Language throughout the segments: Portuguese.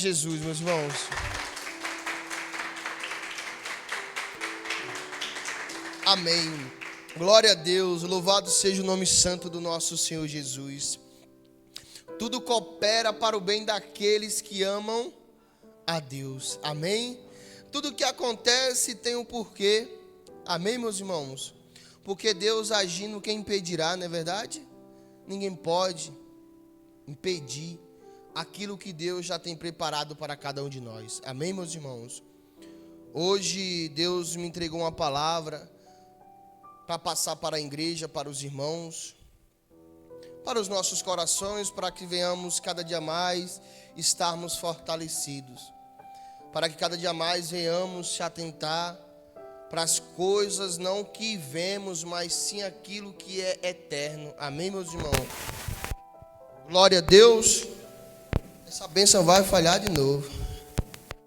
Jesus, meus irmãos. Amém. Glória a Deus, louvado seja o nome santo do nosso Senhor Jesus. Tudo coopera para o bem daqueles que amam a Deus. Amém? Tudo que acontece tem um porquê. Amém, meus irmãos? Porque Deus agindo, quem impedirá, não é verdade? Ninguém pode impedir aquilo que Deus já tem preparado para cada um de nós. Amém, meus irmãos? Hoje Deus me entregou uma palavra para passar para a igreja, para os irmãos, para os nossos corações, para que venhamos cada dia mais estarmos fortalecidos, para que cada dia mais venhamos se atentar para as coisas não que vemos, mas sim aquilo que é eterno. Amém, meus irmãos? Glória a Deus. Essa bênção vai falhar de novo.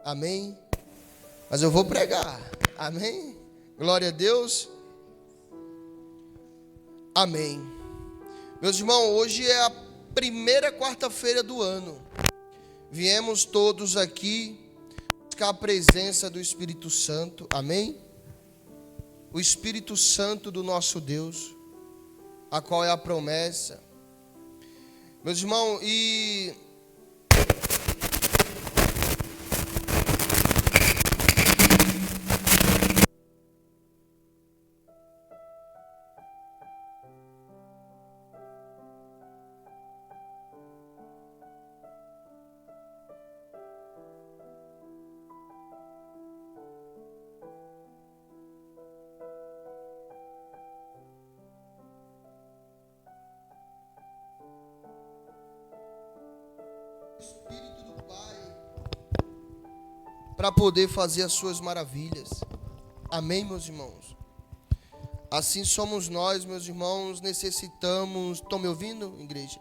Amém? Mas eu vou pregar. Amém? Glória a Deus. Amém. Meus irmãos, hoje é a primeira quarta-feira do ano. Viemos todos aqui buscar a presença do Espírito Santo. Amém? O Espírito Santo do nosso Deus, a qual é a promessa. Meus irmãos, Espírito do Pai para poder fazer as suas maravilhas. Amém, meus irmãos? Assim somos nós, meus irmãos, necessitamos... Estão me ouvindo, igreja?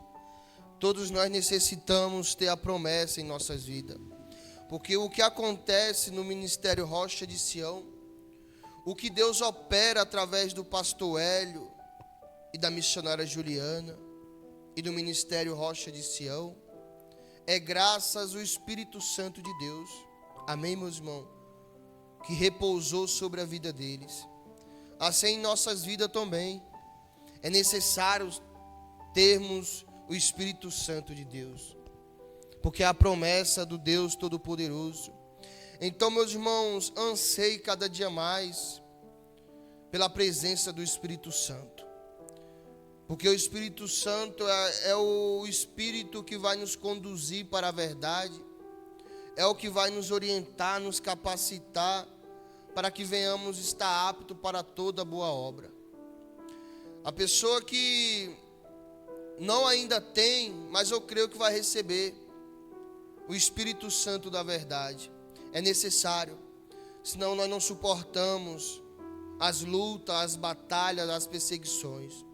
Todos nós necessitamos ter a promessa em nossas vidas. Porque o que acontece no Ministério Rocha de Sião, o que Deus opera através do pastor Hélio e da missionária Juliana e do Ministério Rocha de Sião, é graças ao Espírito Santo de Deus, amém, meus irmãos, que repousou sobre a vida deles. Assim em nossas vidas também, é necessário termos o Espírito Santo de Deus, porque é a promessa do Deus Todo-Poderoso. Então, meus irmãos, anseie cada dia mais pela presença do Espírito Santo. Porque o Espírito Santo é o Espírito que vai nos conduzir para a verdade, é o que vai nos orientar, nos capacitar, para que venhamos estar aptos para toda boa obra. A pessoa que não ainda tem, mas eu creio que vai receber o Espírito Santo da verdade. É necessário, senão nós não suportamos as lutas, as batalhas, as perseguições.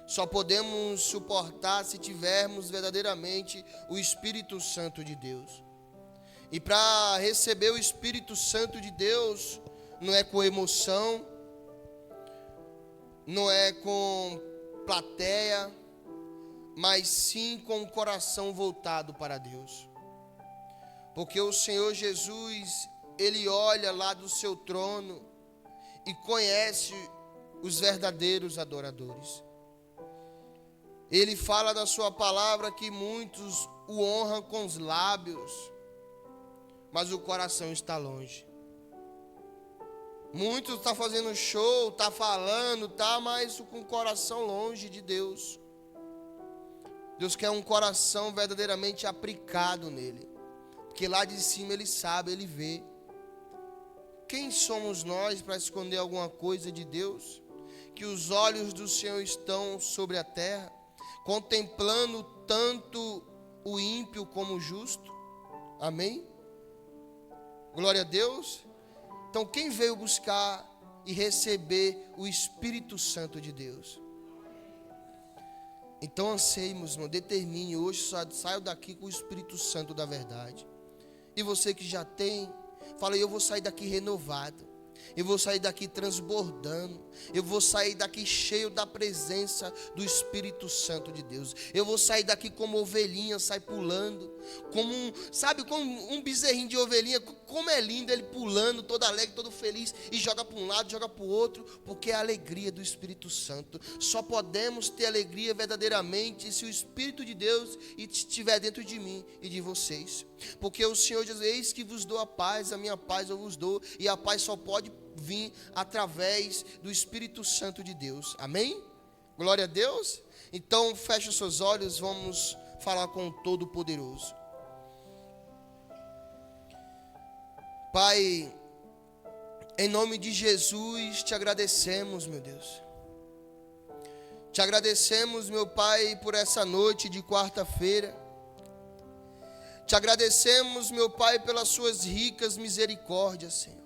Só podemos suportar se tivermos verdadeiramente o Espírito Santo de Deus. E para receber o Espírito Santo de Deus, não é com emoção, não é com plateia, mas sim com o coração voltado para Deus. Porque o Senhor Jesus, Ele olha lá do seu trono e conhece os verdadeiros adoradores. Ele fala da sua palavra que muitos o honram com os lábios, mas o coração está longe. Muitos estão fazendo show, estão falando, mas com o coração longe de Deus. Deus quer um coração verdadeiramente aplicado nele, porque lá de cima Ele sabe, Ele vê. Quem somos nós para esconder alguma coisa de Deus? Que os olhos do Senhor estão sobre a terra, contemplando tanto o ímpio como o justo. Amém? Glória a Deus. Então quem veio buscar e receber o Espírito Santo de Deus? Então anseie-nos, irmão, determine hoje, saio daqui com o Espírito Santo da verdade. E você que já tem, fala, eu vou sair daqui renovado. Eu vou sair daqui transbordando. Eu vou sair daqui cheio da presença do Espírito Santo de Deus. Eu vou sair daqui como ovelhinha, sai pulando. Como como um bezerrinho de ovelhinha. Como é lindo ele pulando, todo alegre, todo feliz. E joga para um lado, joga para o outro. Porque é a alegria do Espírito Santo. Só podemos ter alegria verdadeiramente se o Espírito de Deus estiver dentro de mim e de vocês. Porque o Senhor diz: eis que vos dou a paz, a minha paz eu vos dou. E a paz só pode vir através do Espírito Santo de Deus. Amém? Glória a Deus. Então feche os seus olhos, vamos falar com o Todo-Poderoso. Pai, em nome de Jesus te agradecemos, meu Deus. Te agradecemos, meu Pai, por essa noite de quarta-feira. Te agradecemos, meu Pai, pelas suas ricas misericórdias, Senhor.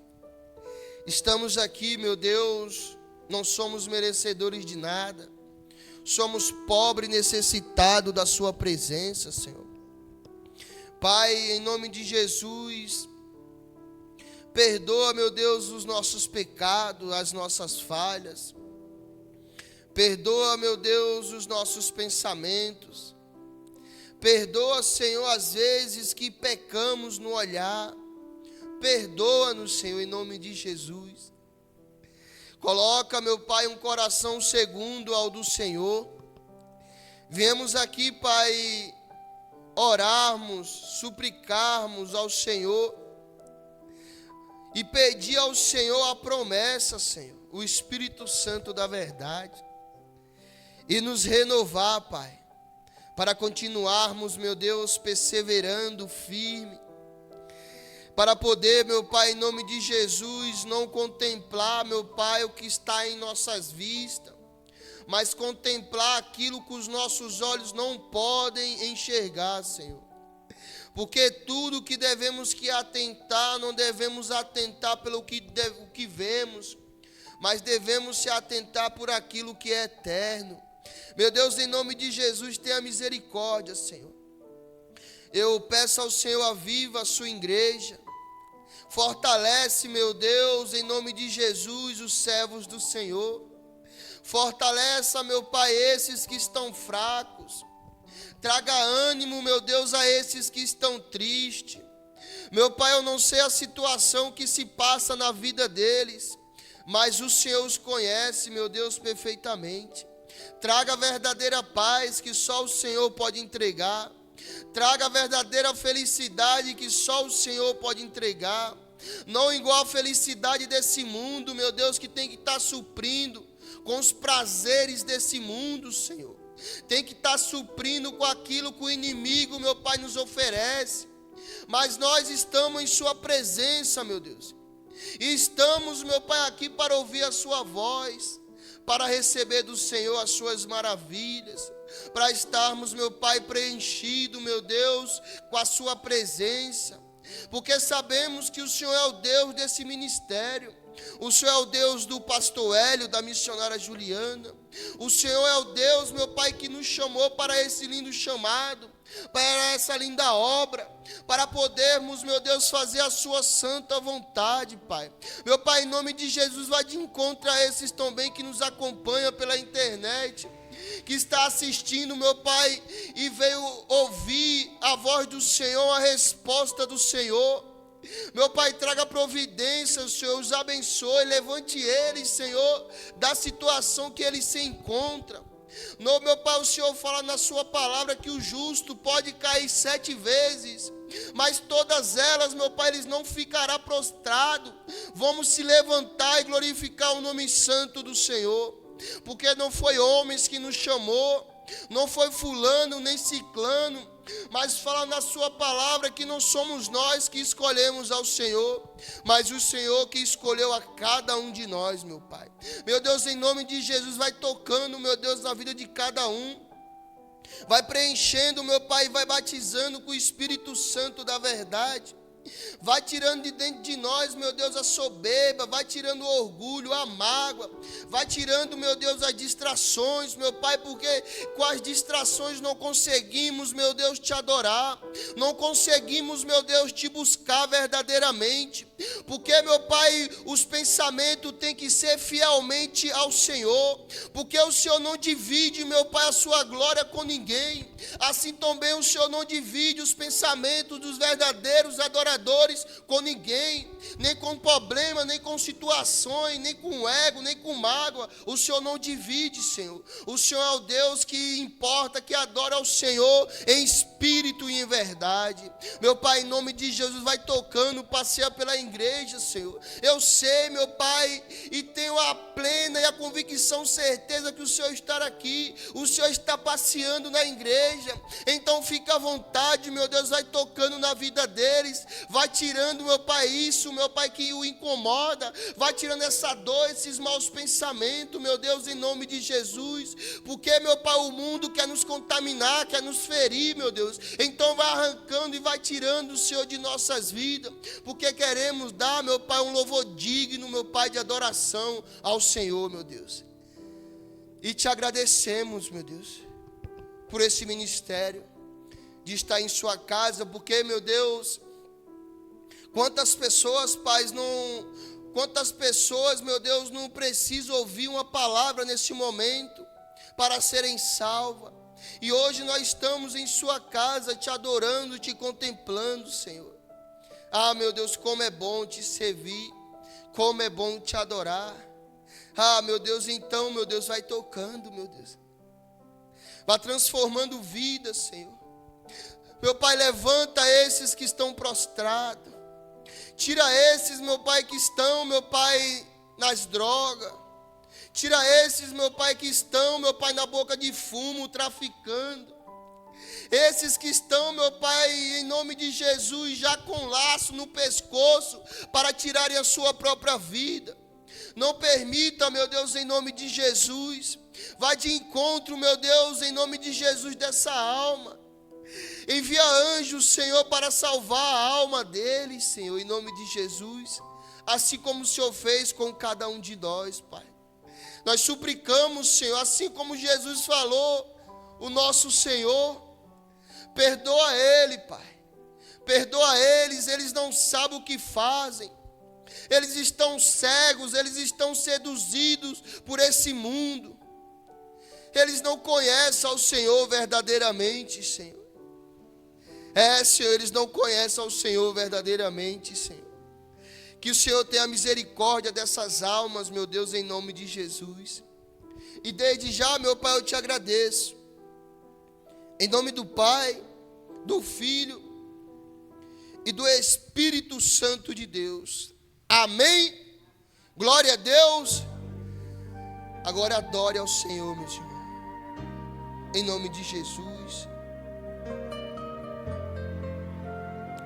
Estamos aqui, meu Deus, não somos merecedores de nada. Somos pobres e necessitados da sua presença, Senhor. Pai, em nome de Jesus, perdoa, meu Deus, os nossos pecados, as nossas falhas. Perdoa, meu Deus, os nossos pensamentos. Perdoa, Senhor, as vezes que pecamos no olhar. Perdoa-nos, Senhor, em nome de Jesus. Coloca, meu Pai, um coração segundo ao do Senhor. Viemos aqui, Pai, orarmos, suplicarmos ao Senhor e pedir ao Senhor a promessa, Senhor, o Espírito Santo da verdade, e nos renovar, Pai, para continuarmos, meu Deus, perseverando firme, para poder, meu Pai, em nome de Jesus, não contemplar, meu Pai, o que está em nossas vistas, mas contemplar aquilo que os nossos olhos não podem enxergar, Senhor. Porque tudo que devemos que atentar, não devemos atentar pelo que vemos, mas devemos se atentar por aquilo que é eterno. Meu Deus, em nome de Jesus, tenha misericórdia, Senhor. Eu peço ao Senhor, aviva a sua igreja. Fortalece, meu Deus, em nome de Jesus, os servos do Senhor. Fortaleça, meu Pai, esses que estão fracos. Traga ânimo, meu Deus, a esses que estão tristes. Meu Pai, eu não sei a situação que se passa na vida deles, mas o Senhor os conhece, meu Deus, perfeitamente. Traga a verdadeira paz que só o Senhor pode entregar. Traga a verdadeira felicidade que só o Senhor pode entregar. Não igual a felicidade desse mundo, meu Deus, que tem que estar suprindo com os prazeres desse mundo, Senhor. Tem que estar suprindo com aquilo que o inimigo, meu Pai, nos oferece. Mas nós estamos em sua presença, meu Deus. E estamos, meu Pai, aqui para ouvir a sua voz, para receber do Senhor as suas maravilhas, para estarmos, meu Pai, preenchidos, meu Deus, com a sua presença. Porque sabemos que o Senhor é o Deus desse ministério. O Senhor é o Deus do pastor Hélio, da missionária Juliana. O Senhor é o Deus, meu Pai, que nos chamou para esse lindo chamado, para essa linda obra, para podermos, meu Deus, fazer a sua santa vontade, Pai. Meu Pai, em nome de Jesus, vai de encontro a esses também que nos acompanham pela internet, que está assistindo, meu Pai, e veio ouvir a voz do Senhor, a resposta do Senhor. Meu Pai, traga providência, Senhor, os abençoe, levante eles, Senhor, da situação que eles se encontram. No, meu Pai, o Senhor fala na sua palavra que o justo pode cair 7 vezes, mas todas elas, meu Pai, eles não ficará prostrado. Vamos se levantar e glorificar o nome santo do Senhor, porque não foi homens que nos chamou, não foi fulano nem ciclano, mas fala na sua palavra que não somos nós que escolhemos ao Senhor, mas o Senhor que escolheu a cada um de nós, meu Pai. Meu Deus, em nome de Jesus, vai tocando, meu Deus, na vida de cada um. Vai preenchendo, meu Pai, vai batizando com o Espírito Santo da verdade. Vai tirando de dentro de nós, meu Deus, a soberba, vai tirando o orgulho, a mágoa, vai tirando, meu Deus, as distrações, meu Pai, porque com as distrações não conseguimos, meu Deus, te adorar, não conseguimos, meu Deus, te buscar verdadeiramente. porque, meu Pai, os pensamentos têm que ser fielmente ao Senhor, porque o Senhor não divide, meu Pai, a sua glória com ninguém. Assim também o Senhor não divide os pensamentos dos verdadeiros adoradores com ninguém, nem com problema, nem com situações, nem com ego, nem com mágoa. O Senhor não divide, Senhor. O Senhor é o Deus que importa, que adora ao Senhor em espírito e em verdade. Meu Pai, em nome de Jesus, vai tocando, passeia pela igreja, Senhor. Eu sei, meu Pai, e tenho a plena e a convicção, certeza que o Senhor está aqui, o Senhor está passeando na igreja. Então fica à vontade, meu Deus, vai tocando na vida deles, vai tirando, meu Pai, isso, meu Pai, que o incomoda, vai tirando essa dor, esses maus pensamentos, meu Deus, em nome de Jesus, porque, meu Pai, o mundo quer nos contaminar, quer nos ferir, meu Deus. Então vai arrancando e vai tirando, Senhor, de nossas vidas, porque queremos dar, meu Pai, um louvor digno, meu Pai, de adoração ao Senhor, meu Deus. E te agradecemos, meu Deus, por esse ministério, de estar em sua casa, porque, meu Deus, quantas pessoas, Pai, meu Deus, não precisam ouvir uma palavra nesse momento, para serem salvas. E hoje nós estamos em sua casa, te adorando, te contemplando, Senhor. Ah, meu Deus, como é bom te servir, como é bom te adorar. Ah, meu Deus, então, meu Deus, vai tocando, meu Deus. Vai transformando vidas, Senhor. Meu Pai, levanta esses que estão prostrados. Tira esses, meu Pai, que estão, meu Pai, nas drogas. Tira esses, meu Pai, que estão, meu Pai, na boca de fumo, traficando. Esses que estão, meu Pai, em nome de Jesus, já com laço no pescoço, para tirarem a sua própria vida. Não permita, meu Deus, em nome de Jesus. Vai de encontro, meu Deus, em nome de Jesus, dessa alma. Envia anjos, Senhor, para salvar a alma deles, Senhor, em nome de Jesus. Assim como o Senhor fez com cada um de nós, Pai. Nós suplicamos, Senhor, assim como Jesus falou, o nosso Senhor, perdoa ele, Pai. Perdoa eles não sabem o que fazem. Eles estão cegos, eles estão seduzidos por esse mundo. Eles não conhecem ao Senhor verdadeiramente, Senhor. Senhor, eles não conhecem ao Senhor verdadeiramente, Senhor. Que o Senhor tenha misericórdia dessas almas, meu Deus, em nome de Jesus. E desde já, meu Pai, eu te agradeço. Em nome do Pai, do Filho e do Espírito Santo de Deus. Amém. Glória a Deus. Agora adore ao Senhor, meus irmãos. Em nome de Jesus.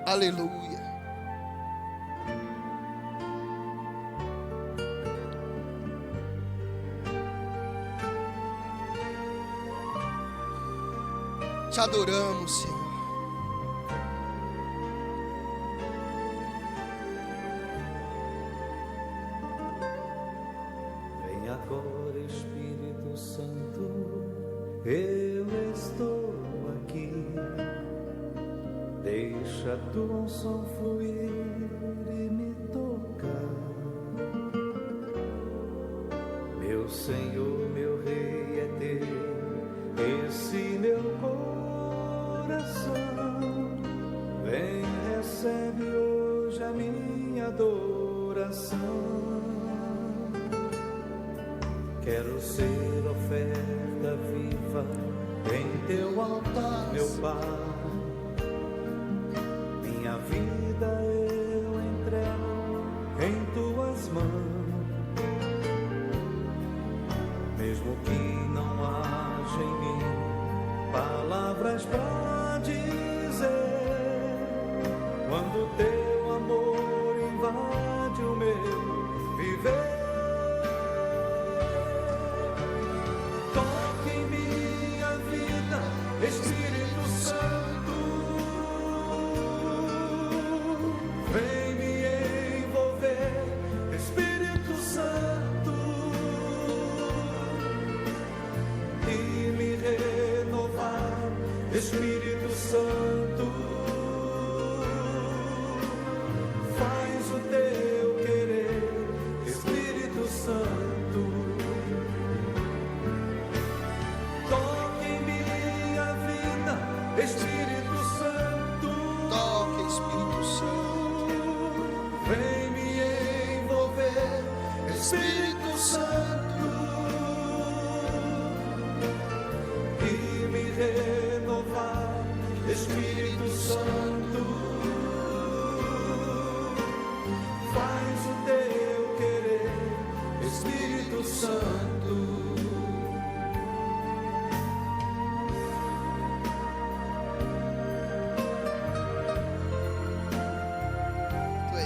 Aleluia. Te adoramos, Senhor. Vem agora, Espírito Santo, eu estou aqui. Deixa a tua unção fluir e me tocar. Meu Senhor, meu Rei é teu, esse meu coração. Vem, recebe hoje a minha adoração. Quero ser oferta viva em teu altar, meu Pai. Minha vida eu entrego em tuas mãos. Mesmo que não haja em mim palavras para dizer, quando teu amor invade o meu viver. Toque em minha vida, Espírito Santo.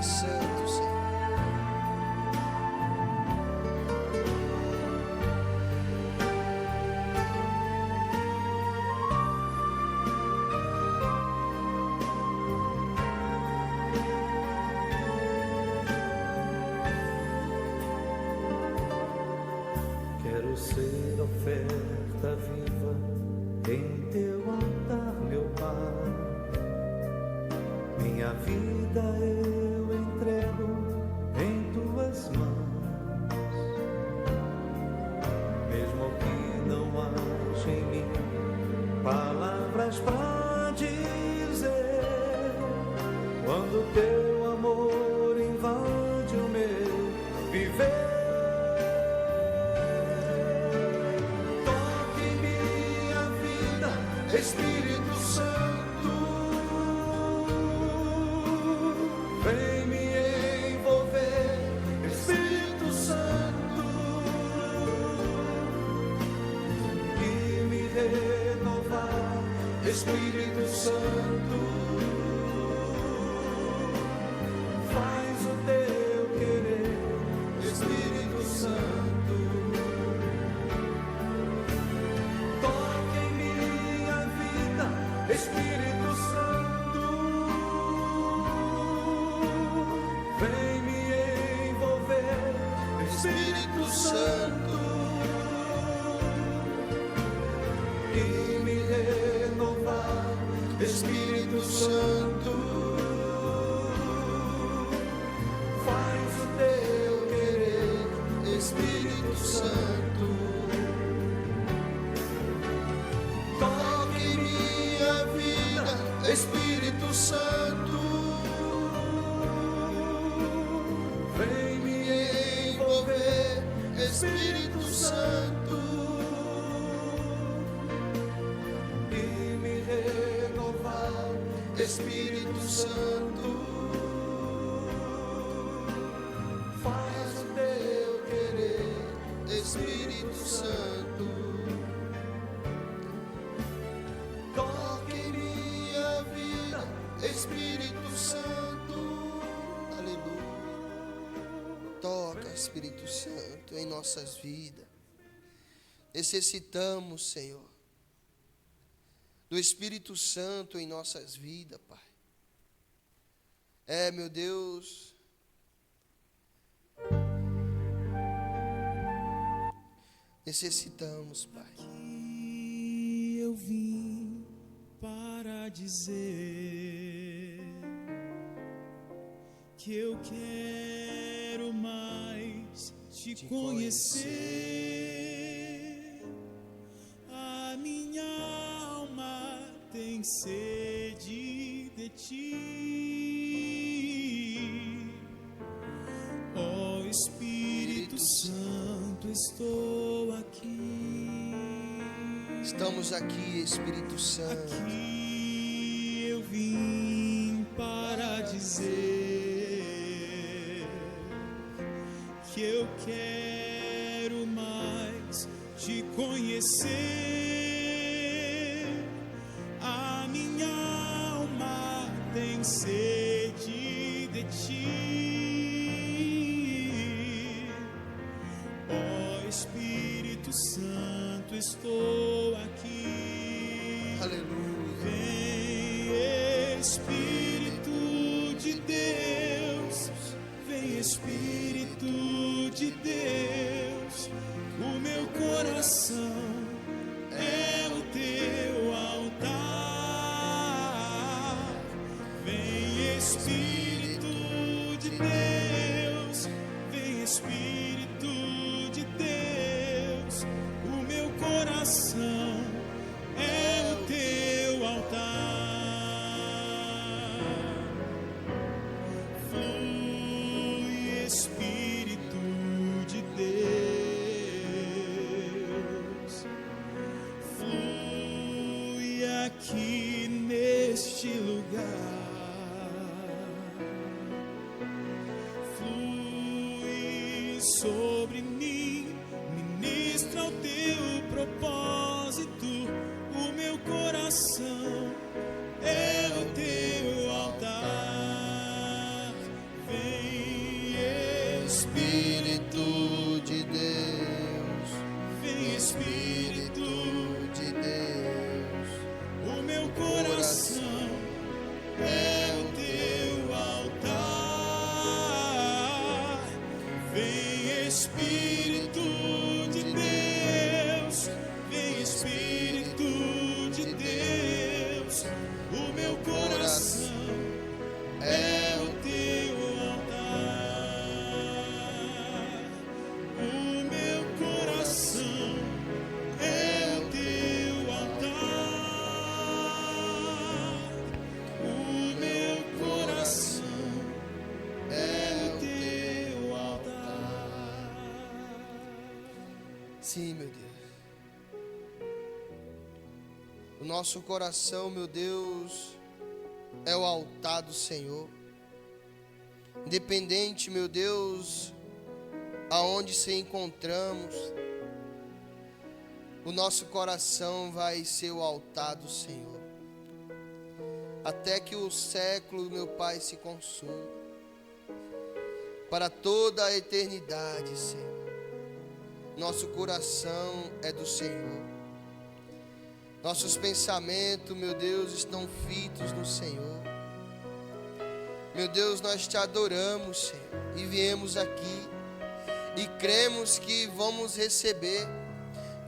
és santo, Senhor. Quero ser oferta viva em teu altar, meu Pai. Minha vida eu entrego em tuas mãos. Mesmo que não haja em mim palavras pra dizer, quando teu amor invade o meu viver. Espírito Santo, vem me envolver. Espírito Santo, e me renovar. Espírito Santo, faz o teu querer. Espírito Santo, Espírito Santo, vem me envolver. Espírito Santo, e me renovar. Espírito Santo, faz o teu querer. Espírito Santo, Espírito Santo, vem me envolver. Espírito Santo, e me renovar. Espírito Santo, faz o teu querer. Espírito Santo, Espírito Santo, aleluia. Toca, Espírito Santo, em nossas vidas. Necessitamos, Senhor, do Espírito Santo em nossas vidas, Pai. Meu Deus, necessitamos, Pai. Aqui eu vim para dizer que eu quero mais te conhecer. A minha alma tem sede de ti. Ó Espírito Santo, estou aqui. Estamos aqui, Espírito Santo. Aqui eu vim para dizer que eu quero mais te conhecer. A minha alma tem sede de ti. Ó Espírito Santo, estou aqui. Aleluia. Vem Espírito de Deus, vem Espírito de Deus, o meu coração é o teu altar. Vem Espírito de Deus, vem Espírito de Deus, o meu coração é o teu altar. Flui Espírito de Deus, flui aqui neste lugar. Flui sobre mim, ministra o teu propósito. O meu coração é o teu altar. Vem Espírito de Deus, vem Espírito de Deus, o meu coração é o teu altar, o meu coração é o teu altar, o meu coração é o teu altar. Sim, meu Deus. O nosso coração, meu Deus, é o altar do Senhor. Independente, meu Deus, aonde se encontramos, o nosso coração vai ser o altar do Senhor. Até que o século, meu Pai, se consuma. Para toda a eternidade, Senhor. Nosso coração é do Senhor. Nossos pensamentos, meu Deus, estão fitos no Senhor. Meu Deus, nós te adoramos, Senhor, e viemos aqui e cremos que vamos receber.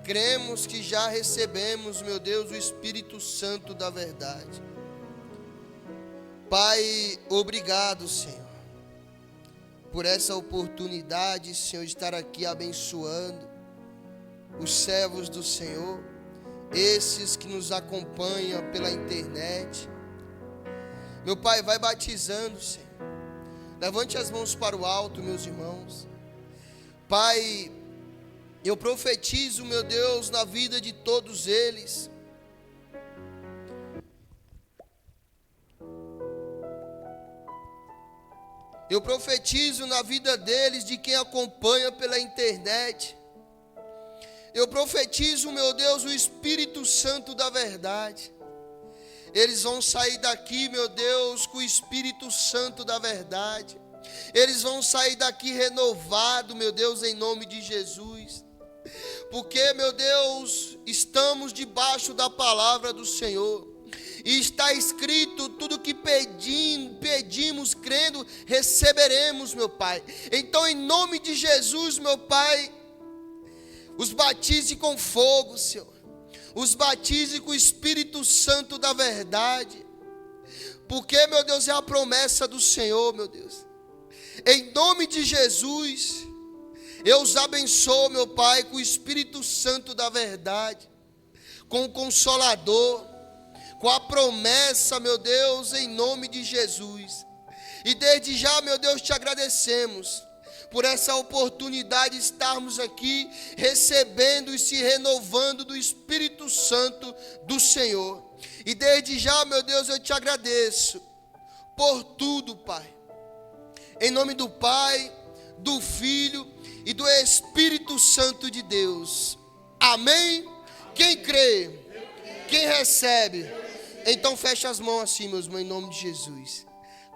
Cremos que já recebemos, meu Deus, o Espírito Santo da verdade. Pai, obrigado, Senhor, por essa oportunidade, Senhor, de estar aqui abençoando os servos do Senhor, esses que nos acompanham pela internet. Meu Pai, vai batizando, Senhor. Levante as mãos para o alto, meus irmãos. Pai, eu profetizo, meu Deus, na vida de todos eles. Eu profetizo na vida deles, de quem acompanha pela internet. Eu profetizo, meu Deus, o Espírito Santo da verdade. Eles vão sair daqui, meu Deus, com o Espírito Santo da verdade. Eles vão sair daqui renovado, meu Deus, em nome de Jesus. Porque, meu Deus, estamos debaixo da palavra do Senhor. E está escrito: tudo que pedimos, crendo, receberemos, meu Pai. Então, em nome de Jesus, meu Pai, os batize com fogo, Senhor. Os batize com o Espírito Santo da verdade. Porque, meu Deus, é a promessa do Senhor, meu Deus. Em nome de Jesus, eu os abençoo, meu Pai, com o Espírito Santo da verdade, com o Consolador, com a promessa, meu Deus, em nome de Jesus. E desde já, meu Deus, te agradecemos por essa oportunidade de estarmos aqui recebendo e se renovando do Espírito Santo do Senhor. E desde já, meu Deus, eu te agradeço por tudo, Pai. Em nome do Pai, do Filho e do Espírito Santo de Deus. Amém? Quem crê? Quem recebe? Então fecha as mãos assim, meus irmãos, em nome de Jesus.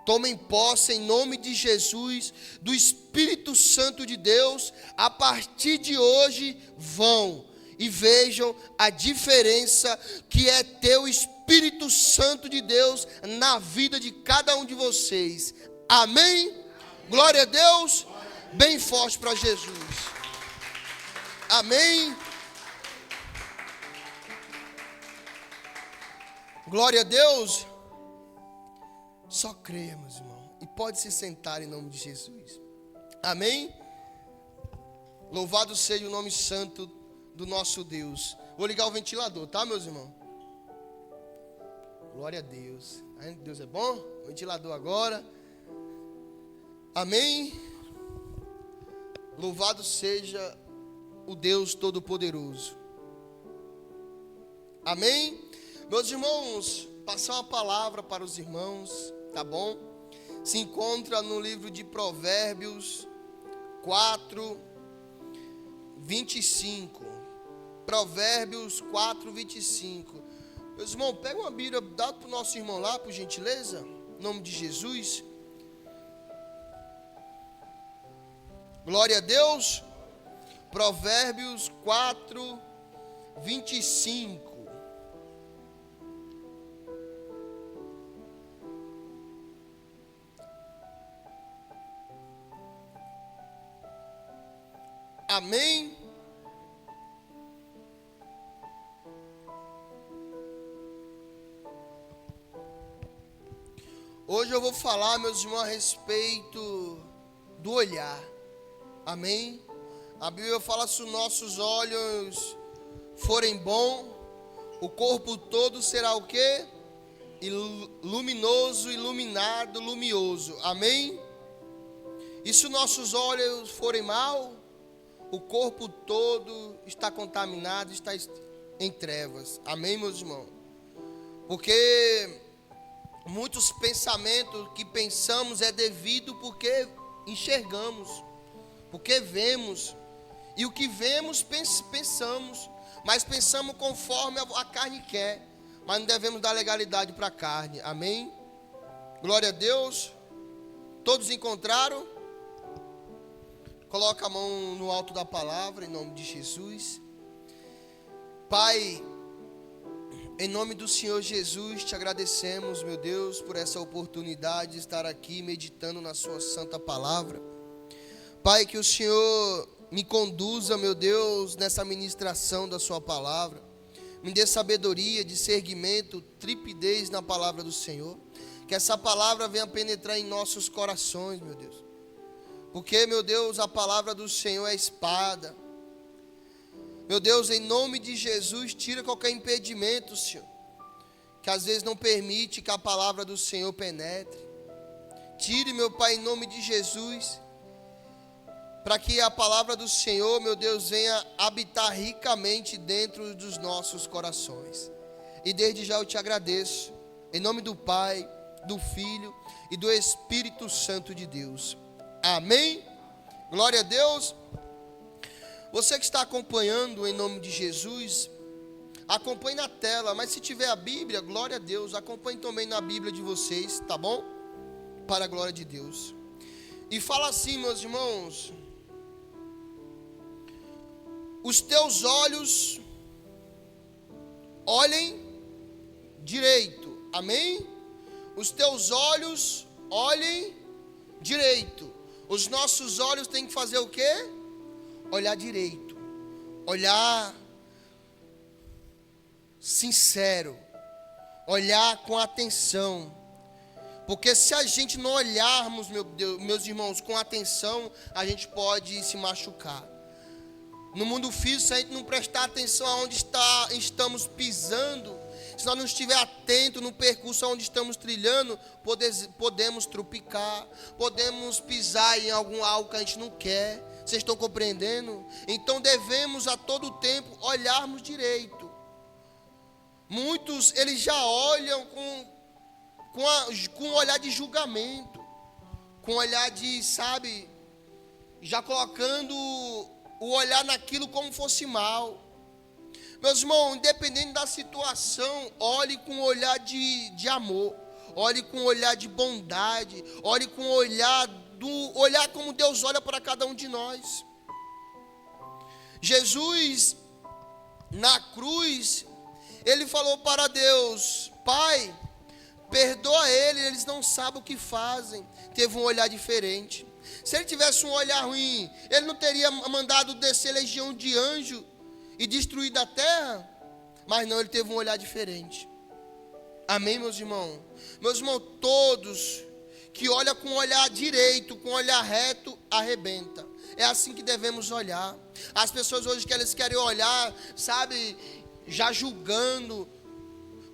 Tomem posse em nome de Jesus do Espírito Santo de Deus. A partir de hoje vão e vejam a diferença que é ter o Espírito Santo de Deus na vida de cada um de vocês. Amém? Glória a Deus. Bem forte para Jesus. Amém. Glória a Deus. Só creia, meus irmãos. E pode se sentar em nome de Jesus. Amém? Louvado seja o nome santo do nosso Deus. Vou ligar o ventilador, tá, meus irmãos? Glória a Deus. Deus é bom? Ventilador agora. Amém? Louvado seja o Deus Todo-Poderoso. Amém? Meus irmãos, passar uma palavra para os irmãos, tá bom? Se encontra no livro de Provérbios 4, 25. Provérbios 4, 25. Meus irmãos, pega uma Bíblia, dá para o nosso irmão lá, por gentileza, em nome de Jesus. Glória a Deus. Provérbios 4, 25. Amém? Hoje eu vou falar, meus irmãos, a respeito do olhar. Amém? A Bíblia fala: se os nossos olhos forem bons, o corpo todo será o quê? Luminoso, iluminado, lumioso. Amém? E se os nossos olhos forem mal, o corpo todo está contaminado, está em trevas. Amém, meus irmãos? Porque muitos pensamentos que pensamos é devido porque enxergamos, porque vemos. E o que vemos, pensamos. Mas pensamos conforme a carne quer. Mas não devemos dar legalidade para a carne. Amém? Glória a Deus. Todos encontraram? Coloca a mão no alto da palavra, em nome de Jesus. Pai, em nome do Senhor Jesus, te agradecemos, meu Deus, por essa oportunidade de estar aqui meditando na sua santa palavra. Pai, que o Senhor me conduza, meu Deus, nessa ministração da sua palavra. Me dê sabedoria, discernimento, tripidez na palavra do Senhor. Que essa palavra venha penetrar em nossos corações, meu Deus. Porque, meu Deus, a palavra do Senhor é espada. Meu Deus, em nome de Jesus, tira qualquer impedimento, Senhor, que às vezes não permite que a palavra do Senhor penetre. Tire, meu Pai, em nome de Jesus, para que a palavra do Senhor, meu Deus, venha habitar ricamente dentro dos nossos corações. E desde já eu te agradeço, em nome do Pai, do Filho e do Espírito Santo de Deus. Amém? Glória a Deus. Você que está acompanhando em nome de Jesus, acompanhe na tela, mas se tiver a Bíblia, glória a Deus, acompanhe também na Bíblia de vocês, tá bom? Para a glória de Deus. E fala assim, meus irmãos: os teus olhos olhem direito. Amém? Os teus olhos olhem direito. Os nossos olhos têm que fazer o quê? Olhar direito. Olhar sincero. Olhar com atenção. Porque se a gente não olharmos, meus irmãos, com atenção, a gente pode se machucar. No mundo físico, se a gente não prestar atenção aonde estamos pisando, se nós não estiver atento no percurso aonde estamos trilhando, podemos tropicar, podemos pisar em algo que a gente não quer. Vocês estão compreendendo? Então devemos a todo tempo olharmos direito. Muitos, eles já olham com um olhar de julgamento, com um olhar de, sabe, já colocando o olhar naquilo como fosse mal. Meus irmãos, independente da situação, olhe com um olhar de amor, olhe com um olhar de bondade, olhe com um olhar como Deus olha para cada um de nós. Jesus, na cruz, ele falou para Deus: Pai, perdoa eles não sabem o que fazem. Teve um olhar diferente. Se ele tivesse um olhar ruim, ele não teria mandado descer legião de anjo e destruído a terra? Mas não, ele teve um olhar diferente. Amém, meus irmãos? Meus irmãos, todos que olham com um olhar direito, com um olhar reto, arrebenta. É assim que devemos olhar. As pessoas hoje que eles querem olhar, sabe, já julgando.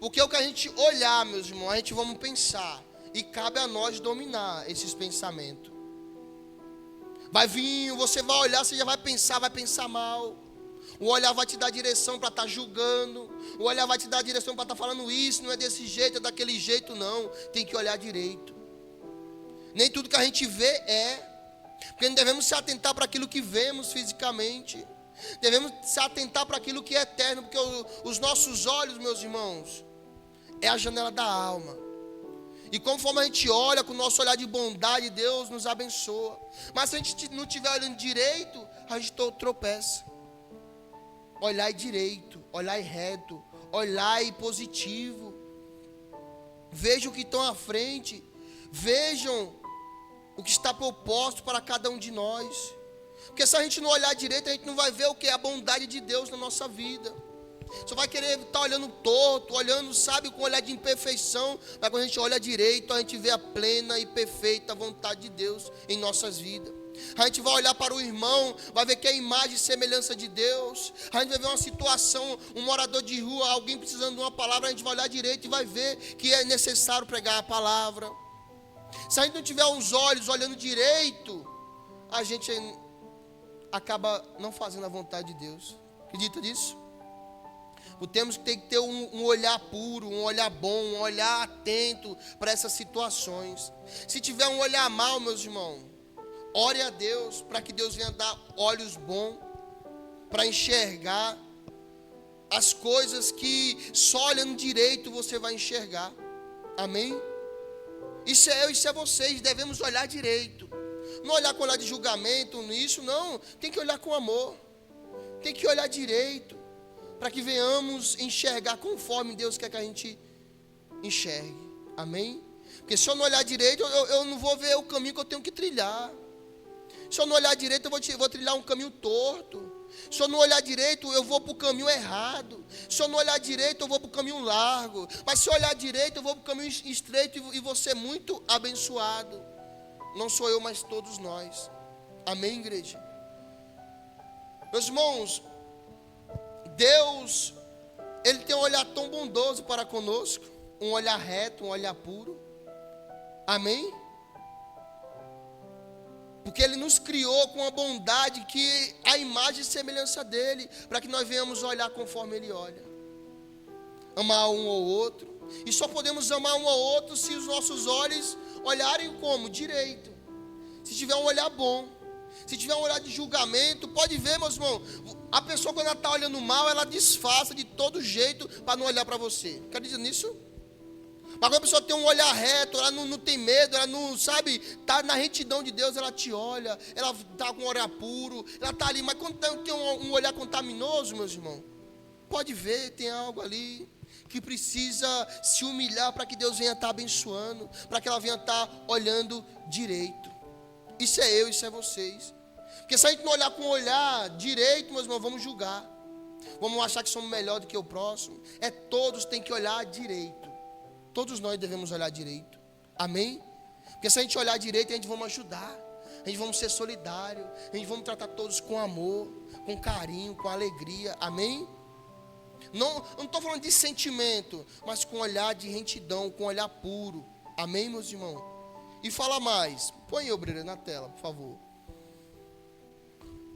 Porque o que a gente olhar, meus irmãos, a gente vamos pensar. E cabe a nós dominar esses pensamentos. Vai vir, você vai olhar, você já vai pensar mal. O olhar vai te dar direção para estar julgando. O olhar vai te dar direção para estar falando isso, não é desse jeito, é daquele jeito, não. Tem que olhar direito. Nem tudo que a gente vê é. Porque não devemos se atentar para aquilo que vemos fisicamente. Devemos se atentar para aquilo que é eterno. Porque os nossos olhos, meus irmãos, é a janela da alma. E conforme a gente olha com o nosso olhar de bondade, Deus nos abençoa. Mas se a gente não estiver olhando direito, a gente tropeça. Olhar direito, olhar reto, olhar positivo. Vejam o que estão à frente. Vejam o que está proposto para cada um de nós. Porque se a gente não olhar direito, a gente não vai ver o que? A bondade de Deus na nossa vida. Só vai querer estar olhando torto, olhando, sabe, com um olhar de imperfeição. Mas quando a gente olha direito, a gente vê a plena e perfeita vontade de Deus em nossas vidas. A gente vai olhar para o irmão, vai ver que é a imagem e semelhança de Deus. A gente vai ver uma situação, um morador de rua, alguém precisando de uma palavra, a gente vai olhar direito e vai ver que é necessário pregar a palavra. Se a gente não tiver os olhos olhando direito, a gente acaba não fazendo a vontade de Deus. Acredita nisso? Temos que ter um olhar puro, um olhar bom, um olhar atento para essas situações. Se tiver um olhar mal, meus irmãos, ore a Deus para que Deus venha dar olhos bons para enxergar as coisas que só olhando direito você vai enxergar. Amém? Isso é eu, isso é vocês, devemos olhar direito. Não olhar com olhar de julgamento nisso, não. Tem que olhar com amor. Tem que olhar direito, para que venhamos enxergar conforme Deus quer que a gente enxergue. Amém? Porque se eu não olhar direito, eu não vou ver o caminho que eu tenho que trilhar. Se eu não olhar direito, eu vou trilhar um caminho torto. Se eu não olhar direito, eu vou para o caminho errado. Se eu não olhar direito, eu vou para o caminho largo. Mas se eu olhar direito, eu vou para o caminho estreito e vou ser muito abençoado. Não sou eu, mas todos nós. Amém, igreja? Meus irmãos, Deus, Ele tem um olhar tão bondoso para conosco, um olhar reto, um olhar puro. Amém? Porque Ele nos criou com a bondade que a imagem e semelhança dEle, para que nós venhamos olhar conforme Ele olha. Amar um ao outro. E só podemos amar um ao outro se os nossos olhos olharem como? Direito. Se tiver um olhar bom. Se tiver um olhar de julgamento, pode ver, meus irmãos, a pessoa quando ela está olhando mal, ela disfarça de todo jeito para não olhar para você. Quer dizer nisso? Mas quando a pessoa tem um olhar reto, ela não tem medo, ela não, sabe, está na retidão de Deus, ela te olha, ela está com um olhar puro, ela está ali. Mas quando tem um olhar contaminoso, meus irmãos, pode ver, tem algo ali que precisa se humilhar para que Deus venha estar abençoando, para que ela venha estar olhando direito. Isso é eu, isso é vocês. Porque se a gente não olhar com o olhar direito, meus irmãos, vamos julgar. Vamos achar que somos melhor do que o próximo. Todos têm que olhar direito. Todos nós devemos olhar direito. Amém? Porque se a gente olhar direito, a gente vamos ajudar. A gente vamos ser solidário. A gente vamos tratar todos com amor, com carinho, com alegria. Amém? Não estou falando de sentimento, mas com olhar de retidão, com olhar puro. Amém, meus irmãos? E fala mais. Põe aí, obreiro, na tela, por favor.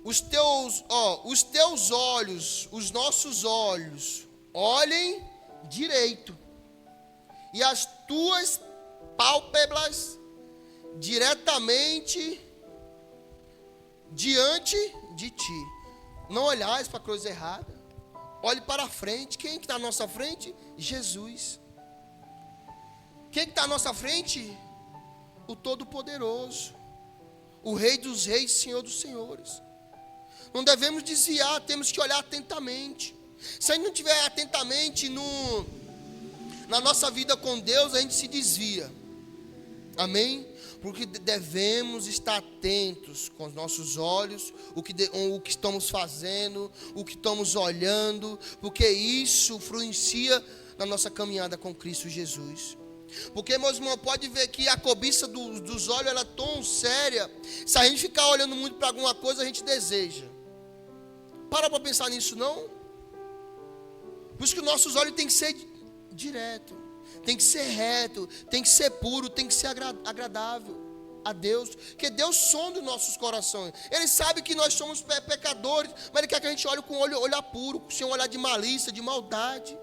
Os teus olhos, os nossos olhos, olhem direito. E as tuas pálpebras diretamente diante de ti. Não olhais para a coisa errada. Olhe para a frente. Quem que está à nossa frente? Jesus. Quem que está à nossa frente? O Todo-Poderoso, o Rei dos Reis, Senhor dos Senhores. Não devemos desviar, temos que olhar atentamente. Se a gente não estiver atentamente na nossa vida com Deus, a gente se desvia. Amém? Porque devemos estar atentos com os nossos olhos, o que estamos fazendo, o que estamos olhando, porque isso influencia na nossa caminhada com Cristo Jesus. Porque, meus irmãos, pode ver que a cobiça dos olhos ela é tão séria. Se a gente ficar olhando muito para alguma coisa, a gente deseja. Para pensar nisso, não? Por isso que os nossos olhos têm que ser direto, tem que ser reto, tem que ser puro, tem que ser agradável a Deus. Porque Deus sonda os nossos corações. Ele sabe que nós somos pecadores, mas Ele quer que a gente olhe com olhar puro, sem um olhar de malícia, de maldade.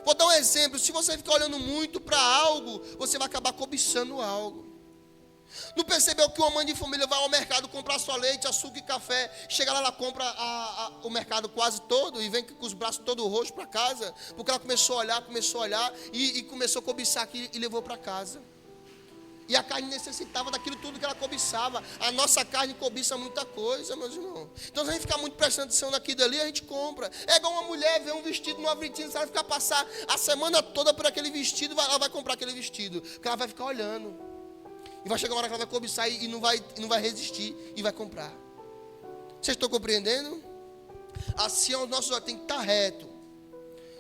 Vou dar um exemplo. Se você ficar olhando muito para algo, você vai acabar cobiçando algo. Não percebeu que uma mãe de família vai ao mercado comprar só leite, açúcar e café, chega lá, ela compra o mercado quase todo e vem com os braços todos roxos para casa, porque ela começou a olhar e começou a cobiçar aquilo e levou para casa. E a carne necessitava daquilo tudo que ela cobiçava. A nossa carne cobiça muita coisa, meus irmãos. Então, se a gente ficar muito prestando atenção naquilo ali, a gente compra. É igual uma mulher ver um vestido numa vitrine, se ela ficar passar a semana toda por aquele vestido, ela vai comprar aquele vestido. Porque ela vai ficar olhando. E vai chegar uma hora que ela vai cobiçar e não vai resistir e vai comprar. Vocês estão compreendendo? Assim os nossos olhos tem que estar reto,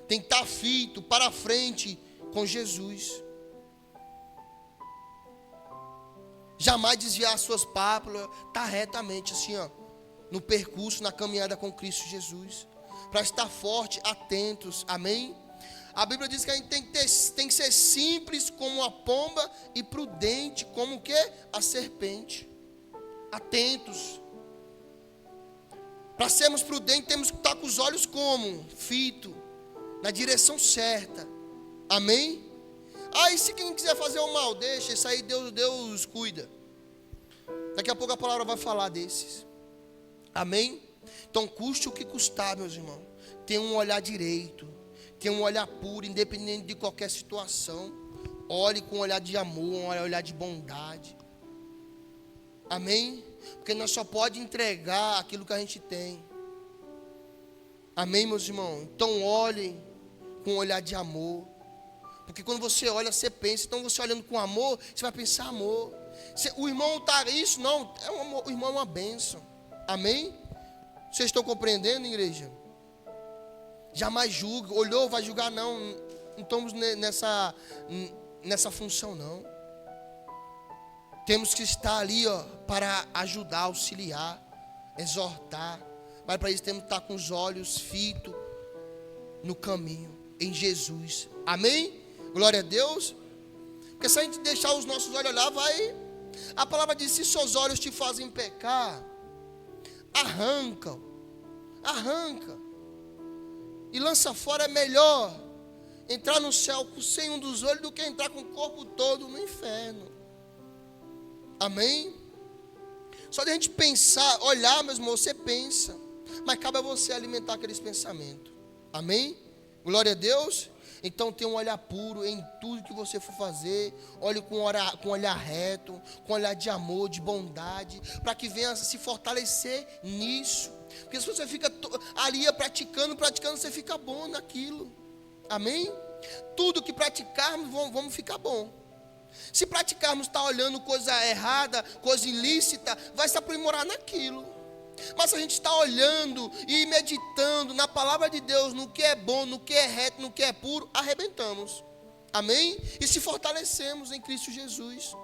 tem que estar fito para frente com Jesus. Jamais desviar as suas pálpebras, tá retamente assim, ó, no percurso, na caminhada com Cristo Jesus, para estar forte, atentos. Amém? A Bíblia diz que a gente tem que ser simples como a pomba e prudente como o quê? A serpente. Atentos. Para sermos prudentes, temos que estar com os olhos como? Fito, na direção certa. Amém? Aí se quem quiser fazer o mal, deixa, isso aí Deus cuida. Daqui a pouco a palavra vai falar desses. Amém? Então custe o que custar, meus irmãos. Tenha um olhar direito, tenha um olhar puro, independente de qualquer situação. Olhe com um olhar de amor, um olhar de bondade. Amém? Porque nós só podemos entregar aquilo que a gente tem. Amém, meus irmãos? Então olhe com um olhar de amor. Porque quando você olha, você pensa. Então você olhando com amor, você vai pensar amor. O irmão está isso, não. O irmão é uma bênção. Amém? Vocês estão compreendendo, igreja? Jamais julgue. Olhou, vai julgar, não. Não estamos nessa função, não. Temos que estar ali, ó, para ajudar, auxiliar, exortar. Mas para isso temos que estar com os olhos fitos no caminho, em Jesus. Amém? Glória a Deus. Porque se a gente deixar os nossos olhos olhar, vai... A palavra diz, se seus olhos te fazem pecar, arranca. E lança fora. É melhor entrar no céu sem um dos olhos do que entrar com o corpo todo no inferno. Amém? Só de a gente pensar, olhar, meu irmão, você pensa. Mas cabe a você alimentar aqueles pensamentos. Amém? Glória a Deus. Então tenha um olhar puro em tudo que você for fazer. Olhe com um olhar reto, com um olhar de amor, de bondade, para que venha se fortalecer nisso. Porque se você fica ali praticando, você fica bom naquilo. Amém? Tudo que praticarmos, vamos ficar bom. Se praticarmos, estar olhando coisa errada, coisa ilícita, vai se aprimorar naquilo. Mas se a gente está olhando e meditando na palavra de Deus, no que é bom, no que é reto, no que é puro, arrebentamos. Amém? E se fortalecemos em Cristo Jesus.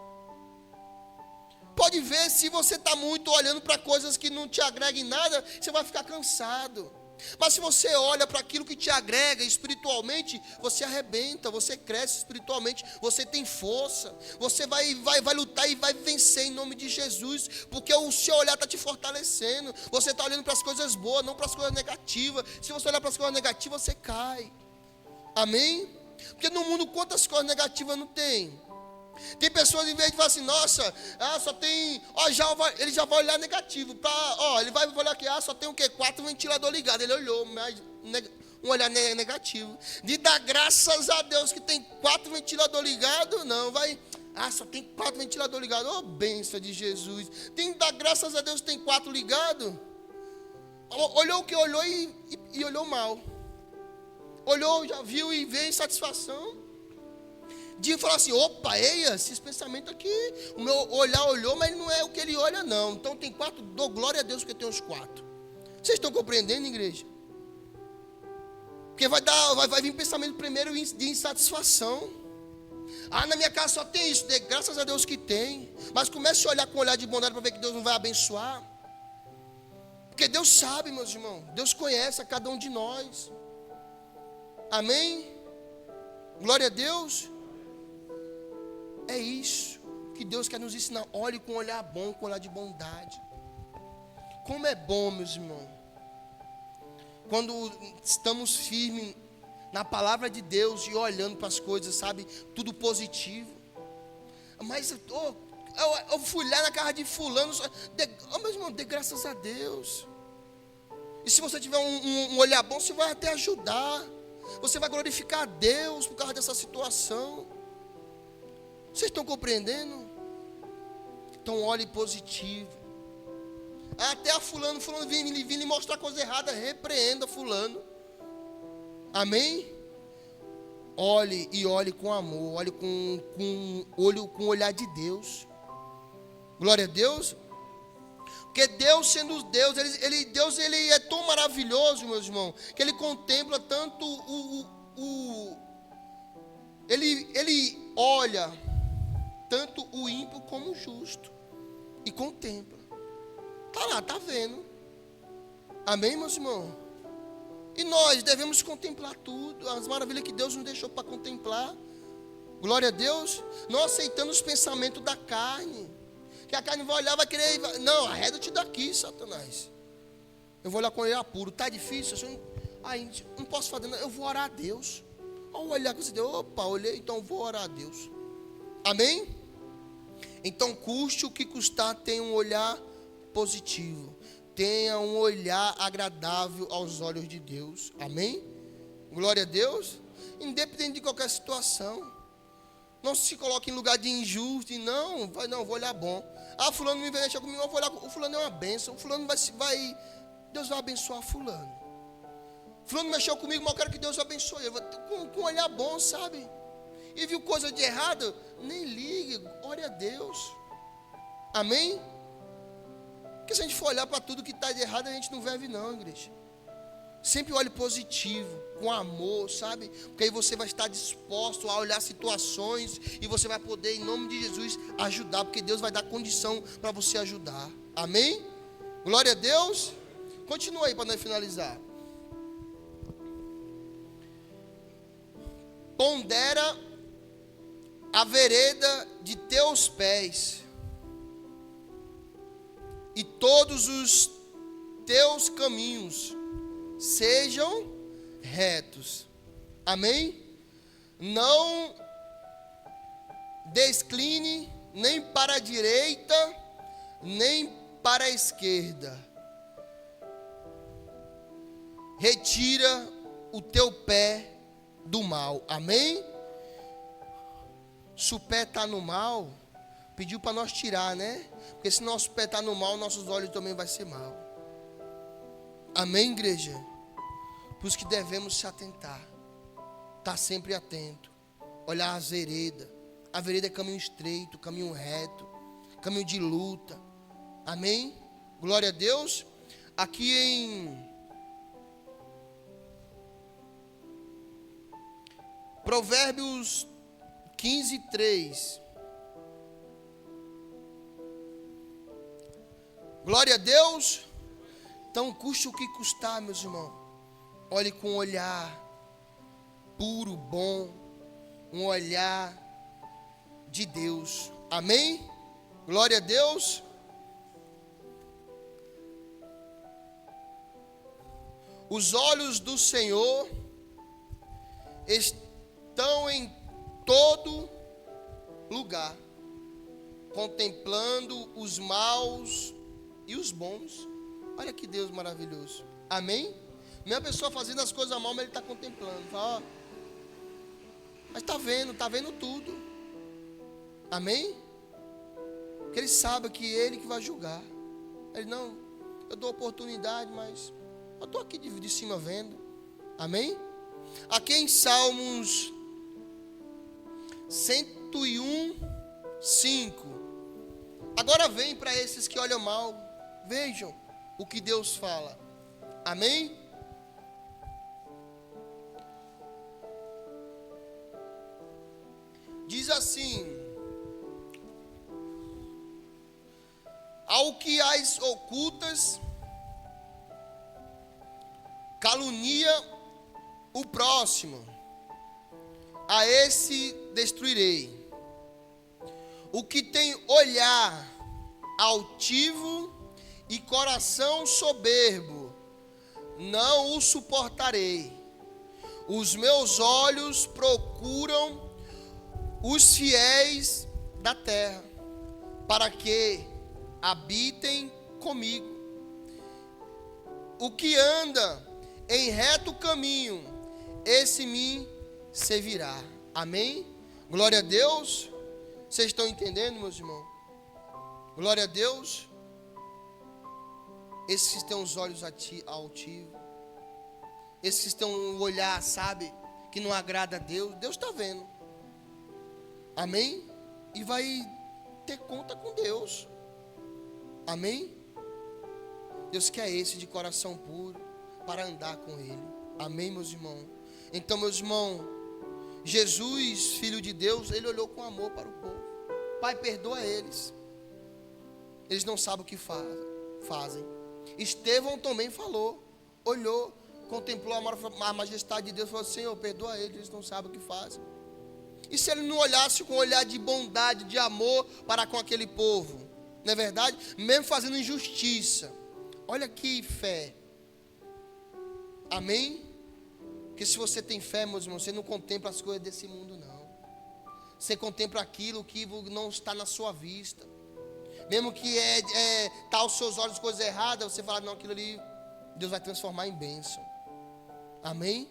Pode ver, se você está muito olhando para coisas que não te agregam em nada, você vai ficar cansado. Mas se você olha para aquilo que te agrega espiritualmente, você arrebenta, você cresce espiritualmente, você tem força, você vai lutar e vai vencer em nome de Jesus, porque o seu olhar está te fortalecendo. Você está olhando para as coisas boas, não para as coisas negativas. Se você olhar para as coisas negativas, você cai. Amém? Porque no mundo quantas coisas negativas não tem? Tem pessoas, em vez de falar assim, nossa, só tem, ele já vai olhar negativo, ele vai olhar aqui, só tem o quê? 4 ventiladores ligados. Ele olhou, mas um olhar negativo. De dar graças a Deus que tem 4 ventiladores ligados, não, vai, só tem 4 ventiladores ligados, bênção de Jesus. Tem que dar graças a Deus que tem 4 ligados. Olhou o que olhou e olhou mal. Olhou, já viu e veio insatisfação. De falar assim, esse pensamento aqui, o meu olhar olhou, mas não é o que ele olha, não. Então tem 4, dou glória a Deus porque tem os 4. Vocês estão compreendendo, igreja? Porque vai vir pensamento primeiro de insatisfação. Na minha casa só tem isso, graças a Deus que tem. Mas comece a olhar com um olhar de bondade para ver que Deus não vai abençoar. Porque Deus sabe, meus irmãos, Deus conhece a cada um de nós. Amém? Glória a Deus. É isso que Deus quer nos ensinar. Olhe com um olhar bom, com um olhar de bondade. Como é bom, meus irmãos, quando estamos firmes na palavra de Deus e olhando para as coisas, sabe, tudo positivo. Mas eu fui lá na casa de fulano, meu irmão, dê graças a Deus. E se você tiver um olhar bom, você vai até ajudar. Você vai glorificar a Deus por causa dessa situação. Vocês estão compreendendo? Então olhe positivo. Até a fulano vir lhe mostrar coisa errada, repreenda fulano. Amém? Olhe com amor, olhe com olhar de Deus. Glória a Deus. Porque Deus sendo Deus, Deus ele é tão maravilhoso, meus irmãos, que Ele contempla tanto Ele olha tanto o ímpio como o justo. E contempla. Está lá, está vendo. Amém, meus irmãos? E nós devemos contemplar tudo, as maravilhas que Deus nos deixou para contemplar. Glória a Deus. Não aceitando os pensamentos da carne. Que a carne vai olhar, vai querer. Não, arreda-te daqui, Satanás. Eu vou olhar com ele apuro. Está difícil? Não posso fazer nada. Eu vou orar a Deus. Ao olhar com você, opa, olhei, então vou orar a Deus. Amém? Então, custe o que custar, tenha um olhar positivo. Tenha um olhar agradável aos olhos de Deus. Amém? Glória a Deus. Independente de qualquer situação. Não se coloque em lugar de injusto. E não, vou olhar bom. Fulano me mexeu comigo, eu vou olhar. O fulano é uma bênção. O fulano Deus vai abençoar fulano. Fulano mexeu comigo, mas eu quero que Deus abençoe ele. Com um olhar bom, sabe? E viu coisa de errado, nem ligue, ore a Deus. Amém? Porque se a gente for olhar para tudo que está de errado, a gente não vive não, igreja. Sempre olhe positivo, com amor, sabe? Porque aí você vai estar disposto a olhar situações e você vai poder, em nome de Jesus, ajudar, porque Deus vai dar condição para você ajudar. Amém? Glória a Deus. Continua aí para nós finalizar. Pondera a vereda de teus pés, e todos os teus caminhos sejam retos. Amém? Não descline nem para a direita, nem para a esquerda. Retira o teu pé do mal. Amém? Se o pé está no mal, pediu para nós tirar, né? Porque se nosso pé está no mal, nossos olhos também vai ser mal. Amém, igreja? Por isso que devemos se atentar. Estar sempre atento. Olhar as veredas. A vereda é caminho estreito, caminho reto, caminho de luta. Amém? Glória a Deus. Aqui em Provérbios 15:3. Glória a Deus. Então, custe o que custar, meus irmãos. Olhe com um olhar puro, bom. Um olhar de Deus. Amém? Glória a Deus. Os olhos do Senhor estão em todo lugar, contemplando os maus e os bons. Olha que Deus maravilhoso. Amém? Minha pessoa fazendo as coisas mal, mas Ele está contemplando. Fala, ó, mas está vendo tudo. Amém? Porque Ele sabe que Ele que vai julgar. Ele não, eu dou oportunidade, mas eu estou aqui de cima vendo. Amém? Aqui em Salmos 101:5. Agora vem para esses que olham mal. Vejam o que Deus fala. Amém? Diz assim: ao que as ocultas, calunia o próximo, a esse destruirei. O que tem olhar altivo e coração soberbo, não o suportarei. Os meus olhos procuram os fiéis da terra, para que habitem comigo. O que anda em reto caminho, esse me servirá. Amém? Glória a Deus. Vocês estão entendendo, meus irmãos? Glória a Deus. Esses que têm os olhos altivos, esses que têm um olhar, sabe, que não agrada a Deus, Deus está vendo. Amém? E vai ter conta com Deus. Amém? Deus quer esse de coração puro para andar com Ele. Amém, meus irmãos? Então, meus irmãos, Jesus, Filho de Deus, Ele olhou com amor para o povo. Pai, perdoa eles. Eles não sabem o que fazem. Estevão também falou, olhou, contemplou a majestade de Deus e falou: Senhor, perdoa eles não sabem o que fazem. E se ele não olhasse com um olhar de bondade, de amor para com aquele povo? Não é verdade? Mesmo fazendo injustiça. Olha que fé. Amém? Porque se você tem fé, meus irmãos, você não contempla as coisas desse mundo, não. Você contempla aquilo que não está na sua vista. Mesmo que está aos seus olhos coisa errada, você fala: não, aquilo ali Deus vai transformar em bênção. Amém?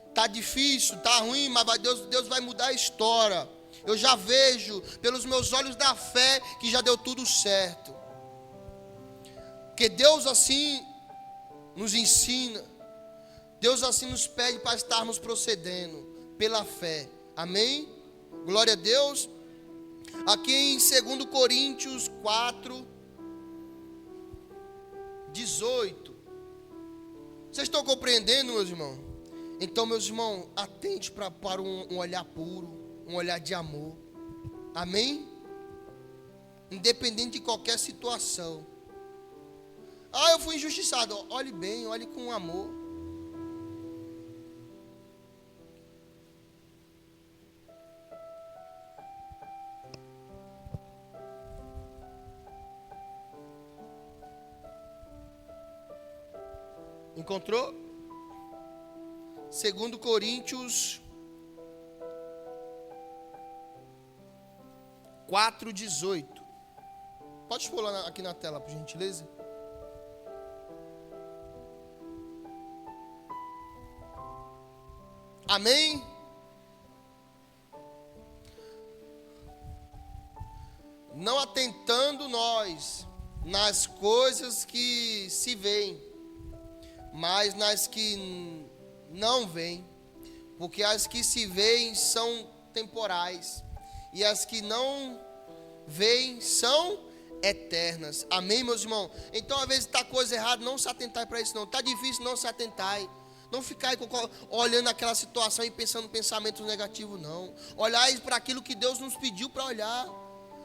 Está difícil, está ruim, mas Deus vai mudar a história. Eu já vejo pelos meus olhos da fé que já deu tudo certo. Porque Deus assim nos ensina. Deus assim nos pede para estarmos procedendo pela fé. Amém? Glória a Deus. Aqui em 2 Coríntios 4, 18. Vocês estão compreendendo, meus irmãos? Então, meus irmãos, atente para um olhar puro, um olhar de amor. Amém? Independente de qualquer situação. Eu fui injustiçado. Olhe bem, olhe com amor. Encontrou? 2 Coríntios 4:18. Pode pular aqui na tela, por gentileza? Amém? Não atentando nós nas coisas que se veem, mas nas que não veem, porque as que se veem são temporais, e as que não veem são eternas. Amém, meus irmãos? Então, às vezes está coisa errada, não se atentar para isso não. Está difícil, não se atentar. Não ficar olhando aquela situação e pensando pensamentos negativos, não. Olhar para aquilo que Deus nos pediu para olhar,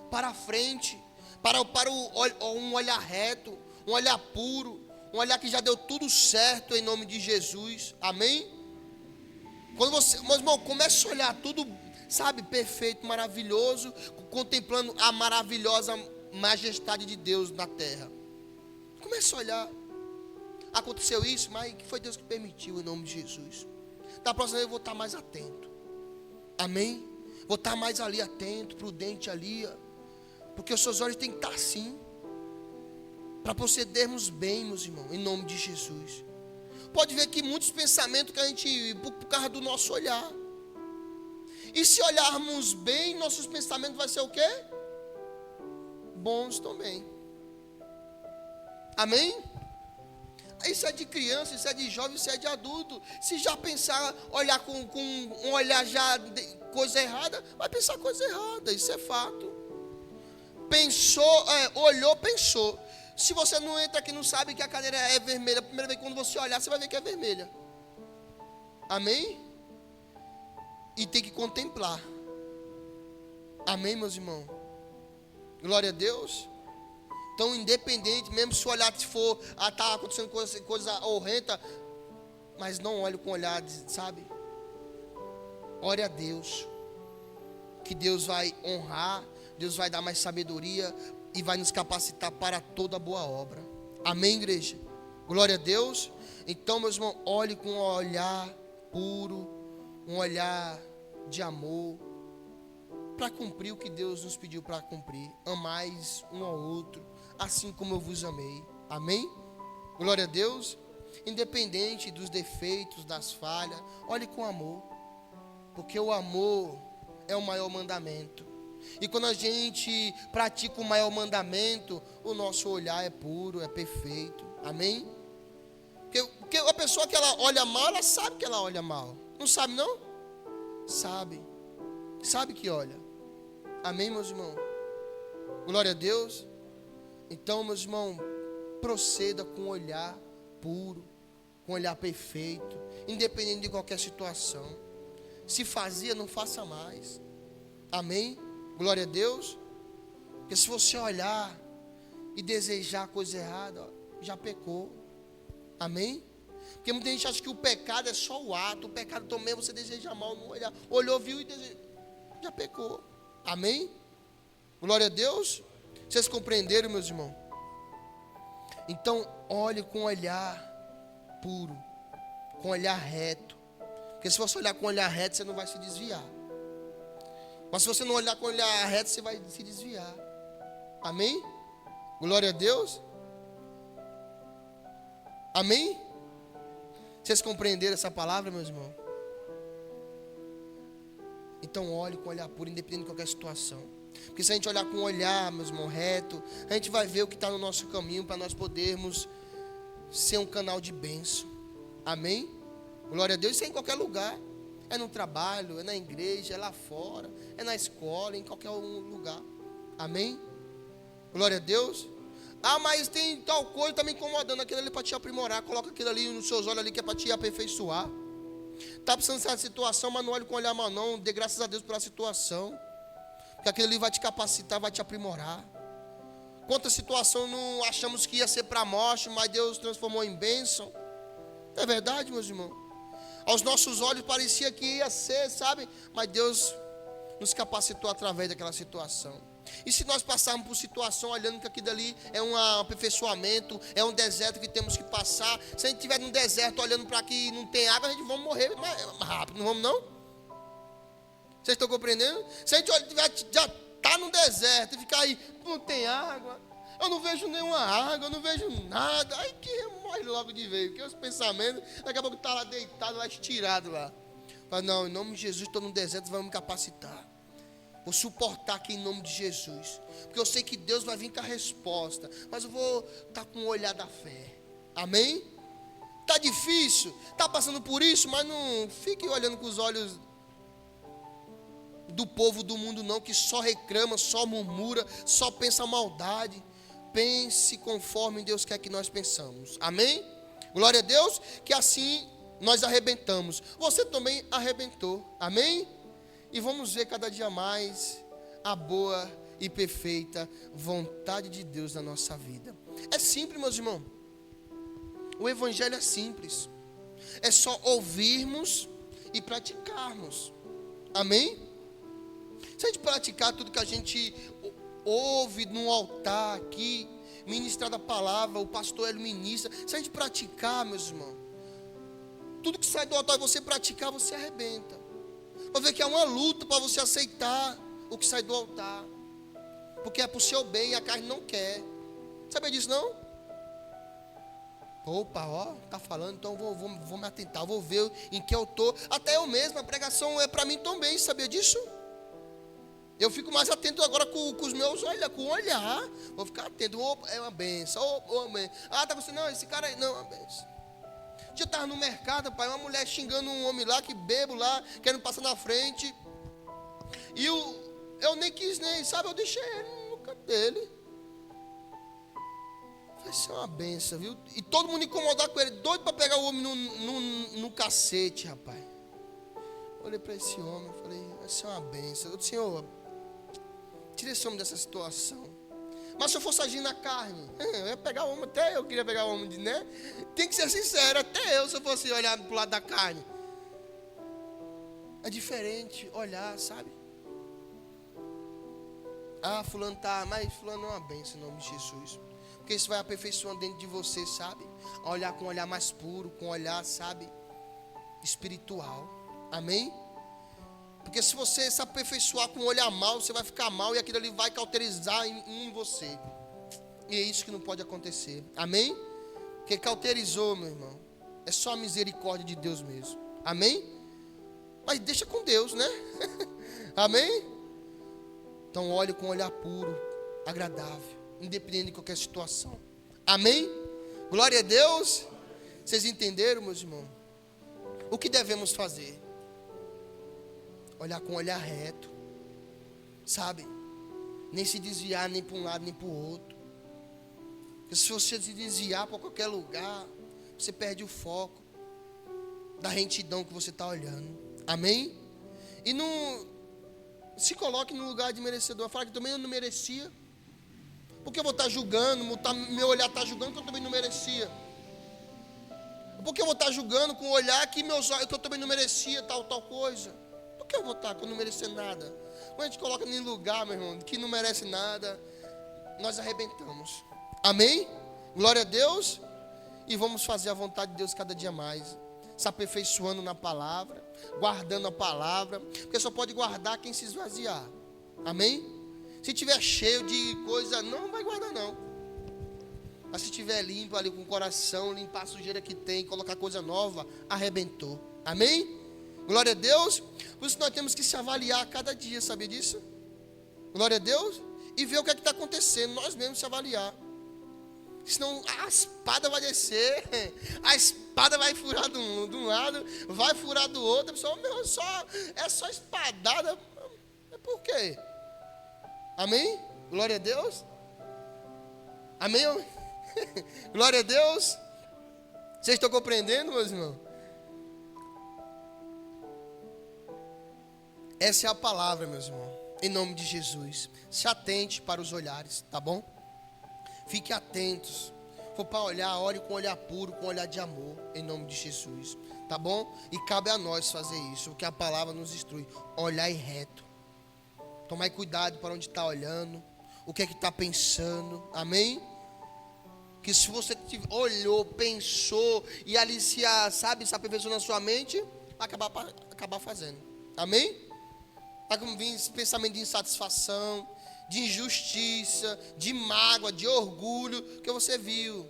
para a frente, para um olhar reto, um olhar puro, um olhar que já deu tudo certo em nome de Jesus. Amém? Quando você, meus irmãos, começa a olhar tudo, sabe, perfeito, maravilhoso, contemplando a maravilhosa majestade de Deus na terra. Começa a olhar. Aconteceu isso, mas que foi Deus que permitiu em nome de Jesus. Da próxima vez eu vou estar mais atento. Amém? Vou estar mais ali atento, prudente ali. Porque os seus olhos têm que estar assim. Para procedermos bem, meus irmãos, em nome de Jesus. Pode ver que muitos pensamentos que a gente, por causa do nosso olhar. E se olharmos bem, nossos pensamentos vai ser o quê? Bons também. Amém? Isso é de criança, isso é de jovem, isso é de adulto. Se já pensar, olhar com um olhar já de coisa errada, vai pensar coisa errada, isso é fato. Pensou, olhou, pensou. Se você não entra aqui, não sabe que a cadeira é vermelha, a primeira vez que quando você olhar, você vai ver que é vermelha. Amém? E tem que contemplar. Amém, meus irmãos? Glória a Deus. Então, independente, mesmo se o olhar for, está acontecendo coisa horrenda, mas não olhe com olhar, sabe? Ore a Deus, que Deus vai honrar, Deus vai dar mais sabedoria e vai nos capacitar para toda boa obra. Amém, igreja? Glória a Deus. Então, meus irmãos, olhe com um olhar puro, um olhar de amor, para cumprir o que Deus nos pediu para cumprir. Amais um ao outro, assim como eu vos amei. Amém? Glória a Deus. Independente dos defeitos, das falhas, olhe com amor, porque o amor é o maior mandamento. E quando a gente pratica o maior mandamento, o nosso olhar é puro, é perfeito. Amém? Porque a pessoa que ela olha mal, ela sabe que ela olha mal. Não sabe não? Sabe. Sabe que olha. Amém, meus irmãos? Glória a Deus. Então, meus irmãos, proceda com um olhar puro, com um olhar perfeito, independente de qualquer situação. Se fazia, não faça mais. Amém? Glória a Deus. Porque se você olhar e desejar coisa errada, ó, já pecou. Amém? Porque muita gente acha que o pecado é só o ato. O pecado também é você desejar mal, não olhar. Olhou, viu e desejou. Já pecou. Amém? Glória a Deus. Vocês compreenderam, meus irmãos? Então, olhe com um olhar puro, com um olhar reto. Porque se você olhar com um olhar reto, você não vai se desviar. Mas se você não olhar com um olhar reto, você vai se desviar. Amém? Glória a Deus. Amém? Vocês compreenderam essa palavra, meus irmãos? Então olhe com um olhar puro, independente de qualquer situação. Porque se a gente olhar com um olhar, meus irmãos, reto, a gente vai ver o que está no nosso caminho para nós podermos ser um canal de bênção. Amém? Glória a Deus. Isso é em qualquer lugar. É no trabalho, é na igreja, é lá fora, é na escola, em qualquer lugar. Amém? Glória a Deus. Ah, mas tem tal coisa, está me incomodando. Aquilo ali para te aprimorar. Coloca aquilo ali nos seus olhos ali que é para te aperfeiçoar. Está precisando dessa situação, mas não olhe com olhar mal não. Dê graças a Deus pela situação. Porque aquilo ali vai te capacitar, vai te aprimorar. Quanta situação não achamos que ia ser para a morte, mas Deus transformou em bênção. Não é verdade, meus irmãos? Aos nossos olhos parecia que ia ser, sabe? Mas Deus nos capacitou através daquela situação. E se nós passarmos por situação olhando que aquilo ali é um aperfeiçoamento, é um deserto que temos que passar. Se a gente estiver num deserto olhando para que não tem água, a gente vai morrer mais rápido, não vamos não? Vocês estão compreendendo? Se a gente já está no deserto e ficar aí, não tem água, eu não vejo nenhuma água, eu não vejo nada, aí que morre logo de vez, porque os pensamentos, daqui a pouco está lá deitado, lá estirado lá. Mas não, em nome de Jesus, estou no deserto, vamos me capacitar. Vou suportar aqui em nome de Jesus. Porque eu sei que Deus vai vir com a resposta. Mas eu vou estar com o olhar da fé. Amém? Está difícil? Está passando por isso? Mas não fique olhando com os olhos do povo do mundo não. Que só reclama, só murmura, só pensa maldade. Pense conforme Deus quer que nós pensamos. Amém? Glória a Deus. Que assim nós arrebentamos. Você também arrebentou. Amém? E vamos ver cada dia mais a boa e perfeita vontade de Deus na nossa vida. É simples, meus irmãos. O evangelho é simples. É só ouvirmos e praticarmos. Amém? Se a gente praticar tudo que a gente ouve no altar aqui, ministrar da palavra, o pastor ele ministra. Se a gente praticar, meus irmãos, tudo que sai do altar e você praticar, você arrebenta. Vai ver que é uma luta para você aceitar o que sai do altar. Porque é para o seu bem e a carne não quer. Sabia disso não? Opa, ó, tá falando, então vou me atentar, vou ver em que eu estou. Até eu mesmo, a pregação é para mim também, sabia disso? Eu fico mais atento agora com os meus olhos, com o olhar. Vou ficar atento, é uma benção. Ah, tá você, não, esse cara aí, não, é uma benção. Eu estava no mercado, pai, uma mulher xingando um homem lá, que bebo lá, querendo passar na frente. E eu nem quis, sabe, eu deixei ele no canto dele. Vai ser uma benção, viu? E todo mundo incomodar com ele, doido para pegar o homem no cacete, rapaz. Olhei para esse homem, falei, vai ser uma benção. Eu disse, Senhor, tira esse homem dessa situação. Mas se eu fosse agir na carne, eu ia pegar o homem, até eu queria pegar o homem, né? Tem que ser sincero, até eu, se eu fosse olhar para o lado da carne. É diferente olhar, sabe? Ah, fulano tá, mas fulano é uma bênção em nome de Jesus. Porque isso vai aperfeiçoando dentro de você, sabe? A olhar com um olhar mais puro, com um olhar, sabe? Espiritual. Amém? Porque se você se aperfeiçoar com um olhar mal, você vai ficar mal e aquilo ali vai cauterizar em você. E é isso que não pode acontecer. Amém? Porque cauterizou, meu irmão, é só a misericórdia de Deus mesmo. Amém? Mas deixa com Deus, né? Amém? Então olhe com um olhar puro, agradável, independente de qualquer situação. Amém? Glória a Deus. Vocês entenderam, meus irmãos? O que devemos fazer? Olhar com um olhar reto, sabe? Nem se desviar nem para um lado nem para o outro. Porque Se você se desviar para qualquer lugar, você perde o foco da retidão que você está olhando. Amém? E não se coloque no lugar de merecedor. Fala que também eu não merecia. Porque eu vou estar julgando, meu olhar está julgando que eu também não merecia. Porque eu vou estar julgando com o olhar que que eu também não merecia tal coisa. Por que eu vou estar que eu não merecia nada? Quando a gente coloca em lugar, meu irmão, que não merece nada, nós arrebentamos. Amém? Glória a Deus. E vamos fazer a vontade de Deus cada dia mais. Se aperfeiçoando na palavra, guardando a palavra. Porque só pode guardar quem se esvaziar. Amém? Se tiver cheio de coisa, não vai guardar não. Mas se estiver limpo ali com o coração, limpar a sujeira que tem, colocar coisa nova, arrebentou. Amém? Glória a Deus. Por isso nós temos que se avaliar a cada dia, sabia disso? Glória a Deus. E ver o que é que está acontecendo, nós mesmos se avaliar. Senão a espada vai descer, a espada vai furar de um lado, vai furar do outro. A pessoa, meu, é só espadada. É por quê? Amém? Glória a Deus. Amém? Glória a Deus. Vocês estão compreendendo, meus irmãos? Essa é a palavra, meus irmãos. Em nome de Jesus. Se atente para os olhares, tá bom? Fique atentos. For para olhar, olhe com olhar puro, com olhar de amor, em nome de Jesus, tá bom? E cabe a nós fazer isso, porque a palavra nos instrui. Olhar reto. Tomar cuidado para onde está olhando, o que é que está pensando, amém? Que se você olhou, pensou e ali se aperfeiçoou na sua mente, acabar fazendo, amém? Vai vir esse pensamento de insatisfação, de injustiça, de mágoa, de orgulho, que você viu.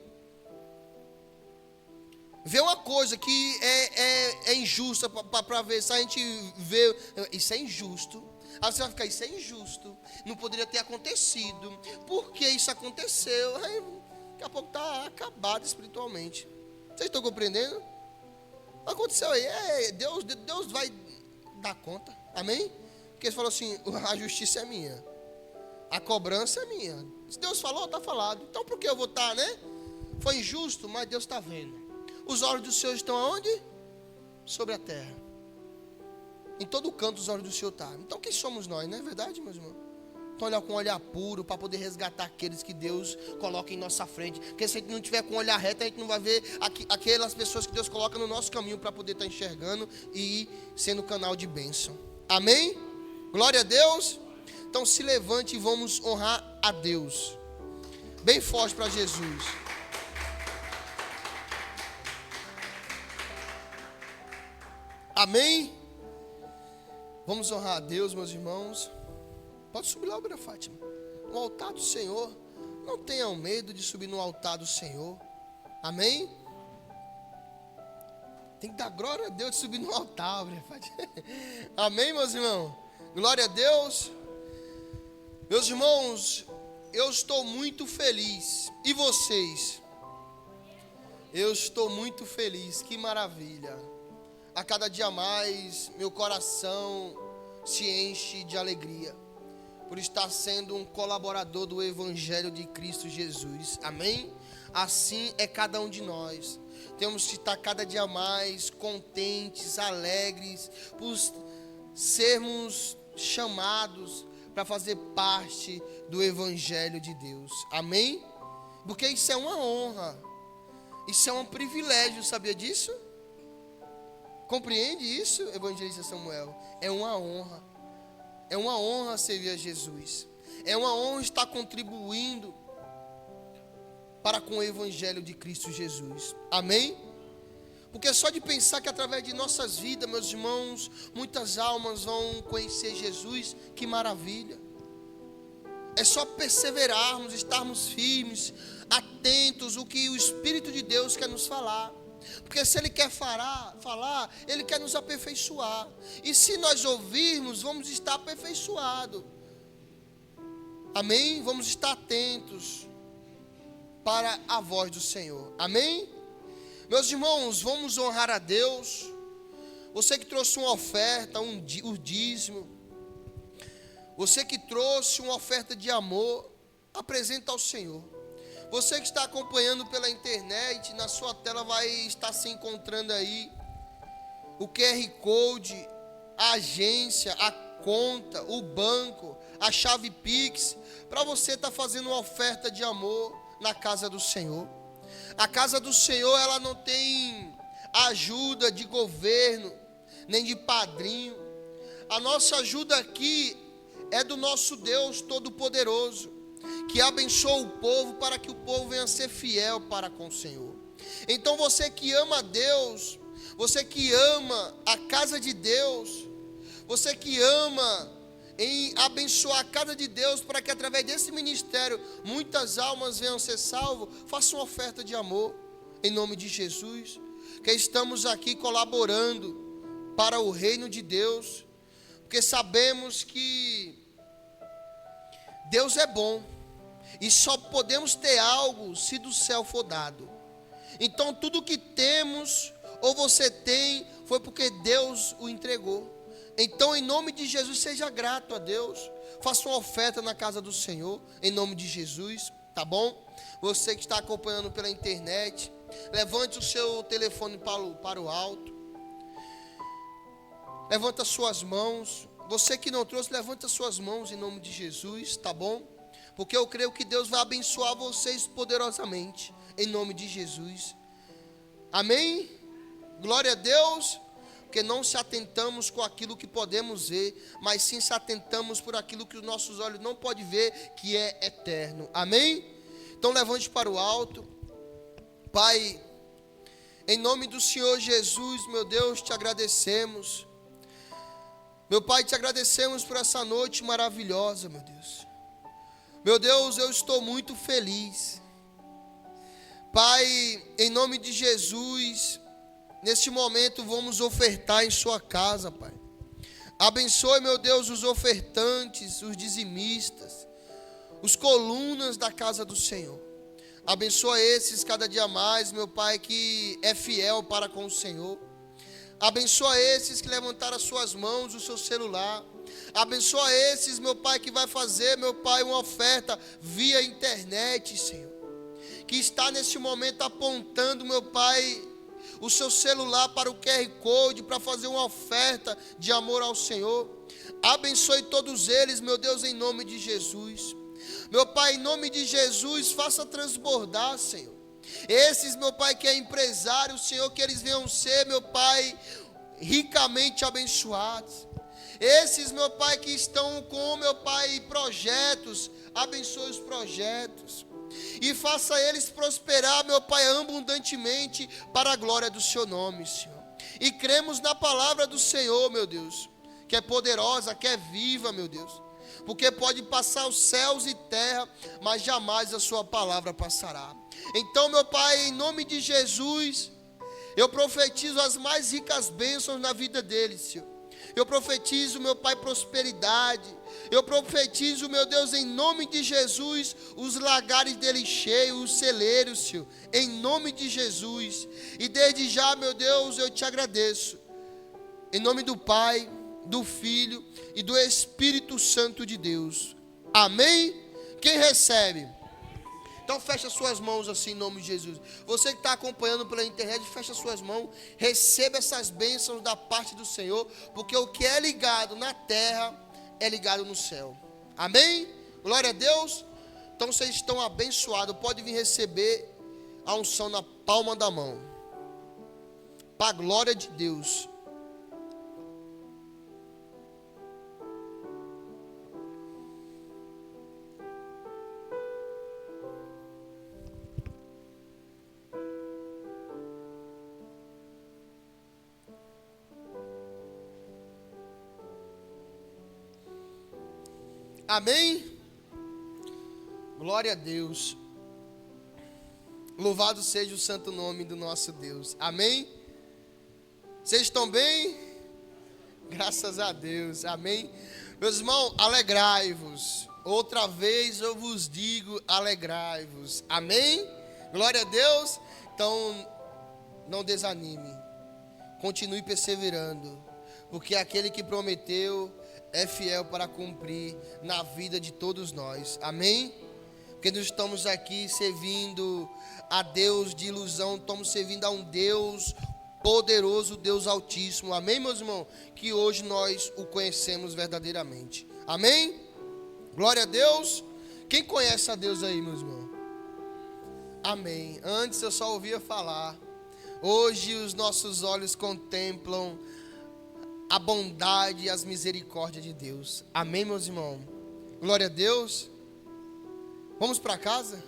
Vê uma coisa que é injusta para ver, se a gente vê, isso é injusto. Aí você vai ficar, isso é injusto, não poderia ter acontecido. Por que isso aconteceu? Aí, daqui a pouco está acabado espiritualmente. Vocês estão compreendendo? Aconteceu aí, Deus vai dar conta, amém? Porque ele falou assim, a justiça é minha, a cobrança é minha. Se Deus falou, está falado. Então por que eu vou estar, né? Foi injusto, mas Deus está vendo. Os olhos do Senhor estão aonde? Sobre a terra. Em todo canto os olhos do Senhor estão. Então quem somos nós, não é verdade, meus irmãos? Então olhar com um olhar puro para poder resgatar aqueles que Deus coloca em nossa frente. Porque se a gente não tiver com um olhar reto, a gente não vai ver aquelas pessoas que Deus coloca no nosso caminho para poder estar enxergando e sendo canal de bênção. Amém? Glória a Deus. Então se levante e vamos honrar a Deus. Bem forte para Jesus. Amém? Vamos honrar a Deus, meus irmãos. Pode subir lá, Bíblia Fátima. No altar do Senhor. Não tenham medo de subir no altar do Senhor. Amém? Tem que dar glória a Deus de subir no altar, Bíblia Fátima. Amém, meus irmãos? Glória a Deus. Meus irmãos, eu estou muito feliz. E vocês? Eu estou muito feliz. Que maravilha. A cada dia mais, meu coração se enche de alegria por estar sendo um colaborador do Evangelho de Cristo Jesus. Amém? Assim é cada um de nós. Temos que estar cada dia mais contentes, alegres, por sermos chamados para fazer parte do Evangelho de Deus. Amém? Porque isso é uma honra. Isso é um privilégio, sabia disso? Compreende isso, evangelista Samuel? É uma honra. É uma honra servir a Jesus. É uma honra estar contribuindo para com o Evangelho de Cristo Jesus. Amém? Porque só de pensar que através de nossas vidas, meus irmãos, muitas almas vão conhecer Jesus, que maravilha. É só perseverarmos, estarmos firmes, atentos ao que o Espírito de Deus quer nos falar. Porque se Ele quer falar, Ele quer nos aperfeiçoar. E se nós ouvirmos, vamos estar aperfeiçoados. Amém? Vamos estar atentos para a voz do Senhor. Amém? Meus irmãos, vamos honrar a Deus. Você que trouxe uma oferta, o dízimo. Você que trouxe uma oferta de amor, apresenta ao Senhor. Você que está acompanhando pela internet, na sua tela vai estar se encontrando aí o QR Code, a agência, a conta, o banco, a chave Pix, para você estar fazendo uma oferta de amor na casa do Senhor. A casa do Senhor, ela não tem ajuda de governo, nem de padrinho. A nossa ajuda aqui é do nosso Deus Todo-Poderoso, que abençoa o povo para que o povo venha ser fiel para com o Senhor. Então você que ama a Deus, você que ama a casa de Deus, você que ama em abençoar a casa de Deus para que através desse ministério muitas almas venham ser salvas, faça uma oferta de amor em nome de Jesus, que estamos aqui colaborando para o reino de Deus, porque sabemos que Deus é bom e só podemos ter algo se do céu for dado. Então tudo que temos ou você tem foi porque Deus o entregou. Então, em nome de Jesus, seja grato a Deus. Faça uma oferta na casa do Senhor, em nome de Jesus, tá bom? Você que está acompanhando pela internet, levante o seu telefone para o alto. Levanta as suas mãos. Você que não trouxe, levanta as suas mãos em nome de Jesus, tá bom? Porque eu creio que Deus vai abençoar vocês poderosamente, em nome de Jesus. Amém? Glória a Deus. Porque não se atentamos com aquilo que podemos ver, mas sim se atentamos por aquilo que os nossos olhos não podem ver, que é eterno. Amém? Então levante para o alto. Pai, em nome do Senhor Jesus, meu Deus, te agradecemos. Meu Pai, te agradecemos por essa noite maravilhosa, meu Deus. Meu Deus, eu estou muito feliz. Pai, em nome de Jesus, neste momento vamos ofertar em sua casa, Pai. Abençoe, meu Deus, os ofertantes, os dizimistas, os colunas da casa do Senhor. Abençoa esses cada dia mais, meu Pai, que é fiel para com o Senhor. Abençoa esses que levantaram as suas mãos, o seu celular. Abençoa esses, meu Pai, que vai fazer, meu Pai, uma oferta via internet, Senhor. Que está nesse momento apontando, meu Pai, o seu celular para o QR Code, para fazer uma oferta de amor ao Senhor. Abençoe todos eles, meu Deus, em nome de Jesus. Meu Pai, em nome de Jesus, faça transbordar, Senhor. Esses, meu Pai, que é empresário, Senhor, que eles venham ser, meu Pai, ricamente abençoados. Esses, meu Pai, que estão com, meu Pai, projetos, abençoe os projetos. E faça eles prosperar, meu Pai, abundantemente para a glória do seu nome, Senhor. E cremos na palavra do Senhor, meu Deus, que é poderosa, que é viva, meu Deus. Porque pode passar os céus e terra, mas jamais a sua palavra passará. Então, meu Pai, em nome de Jesus, eu profetizo as mais ricas bênçãos na vida deles, Senhor. Eu profetizo, meu Pai, prosperidade. Eu profetizo, meu Deus, em nome de Jesus, os lagares dele cheios, os celeiros, Senhor, em nome de Jesus. E desde já, meu Deus, eu te agradeço. Em nome do Pai, do Filho e do Espírito Santo de Deus. Amém? Quem recebe? Então fecha suas mãos assim em nome de Jesus. Você que está acompanhando pela internet, fecha suas mãos. Receba essas bênçãos da parte do Senhor. Porque o que é ligado na terra é ligado no céu. Amém? Glória a Deus. Então vocês estão abençoados. Pode vir receber a unção na palma da mão. Para a glória de Deus. Amém? Glória a Deus. Louvado seja o santo nome do nosso Deus. Amém? Vocês estão bem? Graças a Deus. Amém? Meus irmãos, alegrai-vos. Outra vez eu vos digo, alegrai-vos. Amém? Glória a Deus. Então, não desanime. Continue perseverando. Porque aquele que prometeu é fiel para cumprir na vida de todos nós. Amém? Porque Porque nós estamos aqui servindo a Deus de ilusão, estamos servindo a um Deus poderoso, Deus altíssimo. Amém, meus irmãos? Que hoje nós o conhecemos verdadeiramente. Amém? Glória a Deus. Quem conhece a Deus aí, meus irmãos? Amém. Antes eu só ouvia falar. Hoje os nossos olhos contemplam a bondade e as misericórdias de Deus. Amém, meus irmãos? Glória a Deus. Vamos para casa?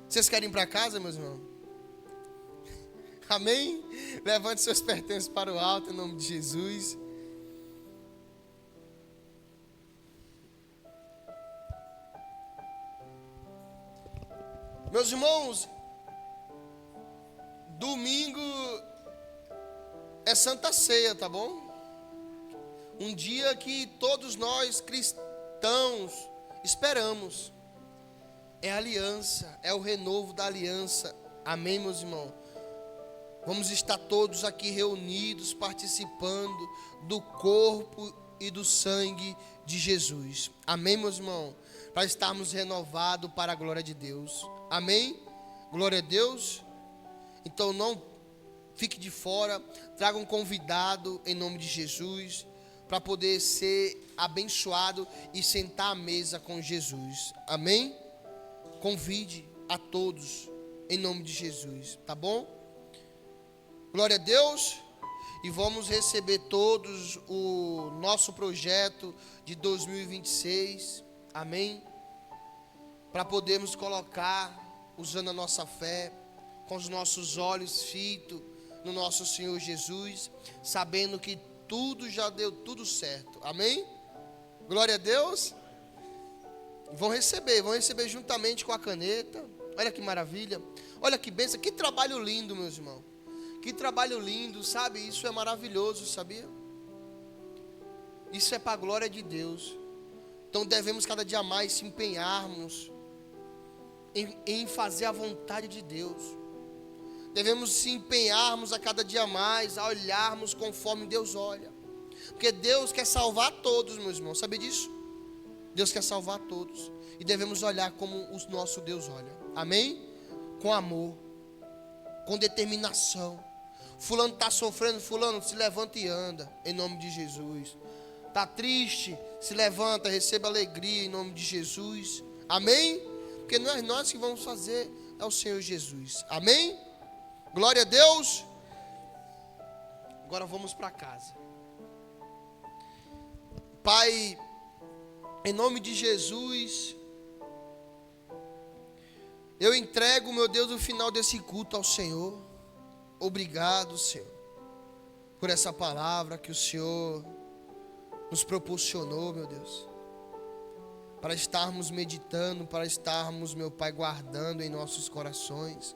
Vocês querem ir para casa, meus irmãos? Amém? Levante seus pertences para o alto em nome de Jesus. Meus irmãos, domingo é Santa Ceia, tá bom? Um dia que todos nós cristãos esperamos. É a aliança, é o renovo da aliança. Amém, meus irmãos? Vamos estar todos aqui reunidos, participando do corpo e do sangue de Jesus. Amém, meus irmãos? Para estarmos renovados para a glória de Deus. Amém? Glória a Deus. Então não fique de fora, traga um convidado em nome de Jesus, para poder ser abençoado e sentar à mesa com Jesus. Amém? Convide a todos em nome de Jesus, tá bom? Glória a Deus. E vamos receber todos o nosso projeto de 2026. Amém? Para podermos colocar, usando a nossa fé, com os nossos olhos fitos no nosso Senhor Jesus, sabendo que tudo já deu tudo certo. Amém? Glória a Deus. Vão receber juntamente com a caneta. Olha que maravilha. Olha que bênção. Que trabalho lindo, meus irmãos. Que trabalho lindo, sabe? Isso é maravilhoso, sabia? Isso é para a glória de Deus. Então devemos cada dia mais se empenharmos em fazer a vontade de Deus. Devemos se empenharmos a cada dia mais, a olharmos conforme Deus olha. Porque Deus quer salvar todos, meus irmãos. Sabe disso? Deus quer salvar todos. E devemos olhar como o nosso Deus olha. Amém? Com amor. Com determinação. Fulano está sofrendo, fulano, se levanta e anda. Em nome de Jesus. Está triste, se levanta, receba alegria em nome de Jesus. Amém? Porque não é nós que vamos fazer, é o Senhor Jesus. Amém? Glória a Deus. Agora vamos para casa. Pai, em nome de Jesus, eu entrego, meu Deus, o final desse culto ao Senhor. Obrigado, Senhor, por essa palavra que o Senhor nos proporcionou, meu Deus, para estarmos meditando, para estarmos, meu Pai, guardando em nossos corações.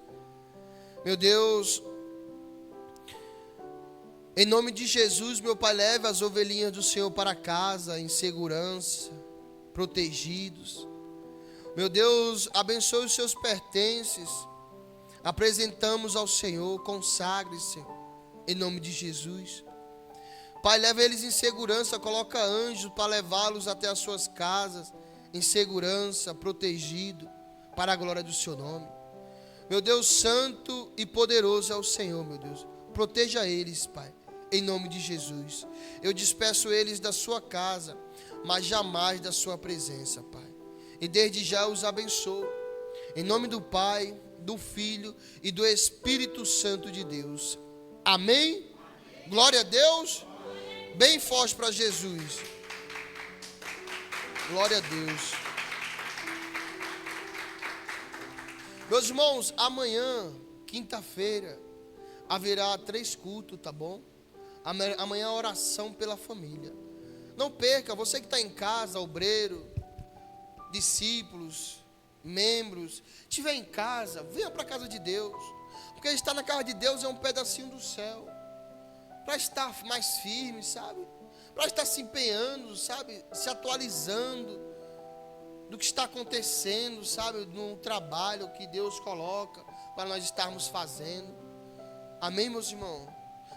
Meu Deus, em nome de Jesus, meu Pai, leve as ovelhinhas do Senhor para casa, em segurança, protegidos. Meu Deus, abençoe os seus pertences. Apresentamos ao Senhor, consagre, Senhor, em nome de Jesus. Pai, leva eles em segurança, coloca anjos para levá-los até as suas casas, em segurança, protegido, para a glória do seu nome. Meu Deus, santo e poderoso é o Senhor, meu Deus. Proteja eles, Pai, em nome de Jesus. Eu despeço eles da sua casa, mas jamais da sua presença, Pai. E desde já os abençoo. Em nome do Pai, do Filho e do Espírito Santo de Deus. Amém? Glória a Deus. Bem forte para Jesus. Glória a Deus. Meus irmãos, amanhã, quinta-feira, haverá 3 cultos, tá bom? Amanhã oração pela família. Não perca, você que está em casa, obreiro, discípulos, membros, estiver em casa, venha para a casa de Deus. Porque estar na casa de Deus é um pedacinho do céu. Para estar mais firme, sabe? Para estar se empenhando, sabe? Se atualizando do que está acontecendo, sabe? No trabalho que Deus coloca para nós estarmos fazendo. Amém, meus irmãos?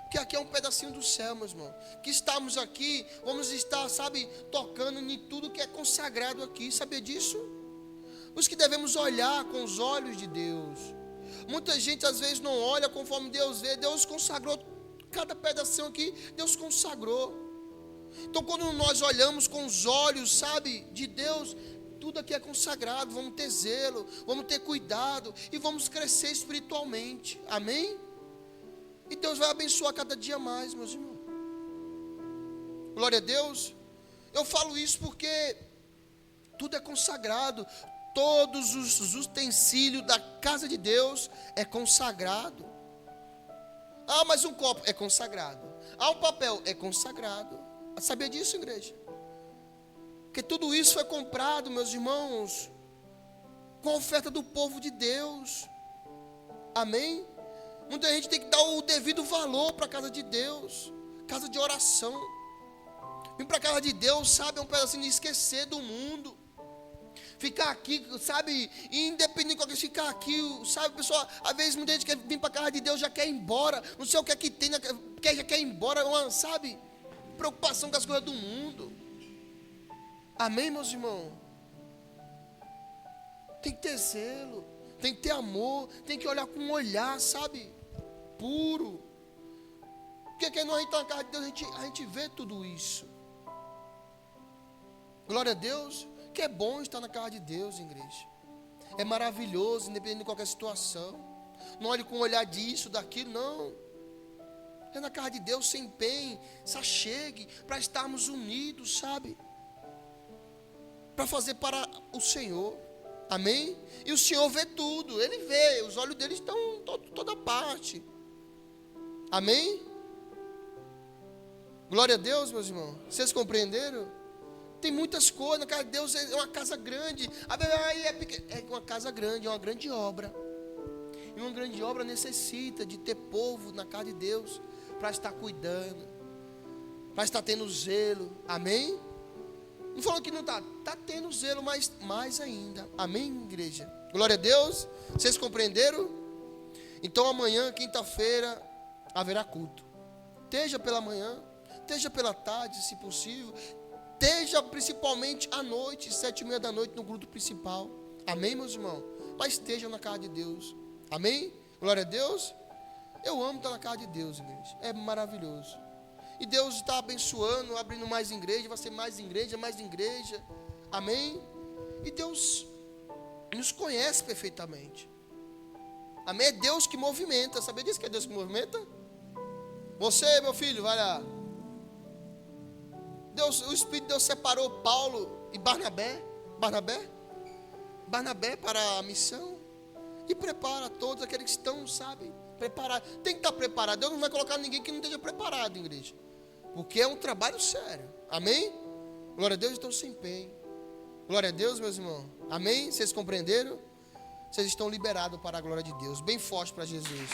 Porque aqui é um pedacinho do céu, meus irmãos. Que estamos aqui, vamos estar, sabe? Tocando em tudo que é consagrado aqui. Sabia disso? Por isso que devemos olhar com os olhos de Deus. Muita gente às vezes não olha conforme Deus vê. Deus consagrou cada pedacinho aqui, Deus consagrou. Então quando nós olhamos com os olhos, sabe, de Deus, tudo aqui é consagrado. Vamos ter zelo, vamos ter cuidado e vamos crescer espiritualmente. Amém? E Deus vai abençoar cada dia mais, meus irmãos. Glória a Deus. Eu falo isso porque tudo é consagrado. Todos os utensílios da casa de Deus é consagrado. Ah, mas um copo é consagrado. Ah, um papel é consagrado. Sabia disso, igreja? Porque tudo isso foi comprado, meus irmãos, com a oferta do povo de Deus. Amém? Muita gente tem que dar o devido valor para a casa de Deus. Casa de oração. Vir para a casa de Deus, sabe, é um pedacinho de esquecer do mundo. Ficar aqui, sabe, independente de qualquer coisa, ficar aqui, sabe, pessoal, às vezes muita gente quer vir para a casa de Deus, já quer ir embora, não sei o que é que tem, já quer ir embora, sabe, preocupação com as coisas do mundo. Amém, meus irmãos? Tem que ter zelo, tem que ter amor, tem que olhar com um olhar, sabe, puro. Porque quando a gente está na casa de Deus, a gente vê tudo isso. Glória a Deus. Que é bom estar na casa de Deus, igreja. É maravilhoso, independente de qualquer situação. Não olhe com um olhar disso, daquilo, não. É na casa de Deus, se empenhe, se achegue, para estarmos unidos, sabe? Para fazer para o Senhor. Amém? E o Senhor vê tudo, Ele vê, os olhos dele estão em toda parte. Amém? Glória a Deus, meus irmãos. Vocês compreenderam? Tem muitas coisas, na casa de Deus é uma casa grande. É uma casa grande, é uma grande obra. E uma grande obra necessita de ter povo na casa de Deus para estar cuidando, para estar tendo zelo. Amém? Não falou que não está, está tendo zelo, mas mais ainda. Amém, igreja? Glória a Deus. Vocês compreenderam? Então amanhã, quinta-feira, haverá culto. Esteja pela manhã, esteja pela tarde, se possível. Esteja principalmente à noite, 7:30 da noite, no grupo principal. Amém, meus irmãos? Mas esteja na casa de Deus. Amém? Glória a Deus. Eu amo estar na casa de Deus, igreja. É maravilhoso. E Deus está abençoando, abrindo mais igreja. Vai ser mais igreja, mais igreja. Amém? E Deus nos conhece perfeitamente. Amém? É Deus que movimenta. Sabia disso que é Deus que movimenta? Você, meu filho, vai lá. O Espírito de Deus separou Paulo e Barnabé para a missão e prepara todos aqueles que estão, sabe, preparados. Tem que estar preparado. Deus não vai colocar ninguém que não esteja preparado, igreja, porque é um trabalho sério. Amém? Glória a Deus, então se empenhe. Glória a Deus, meus irmãos. Amém? Vocês compreenderam? Vocês estão liberados para a glória de Deus. Bem forte para Jesus.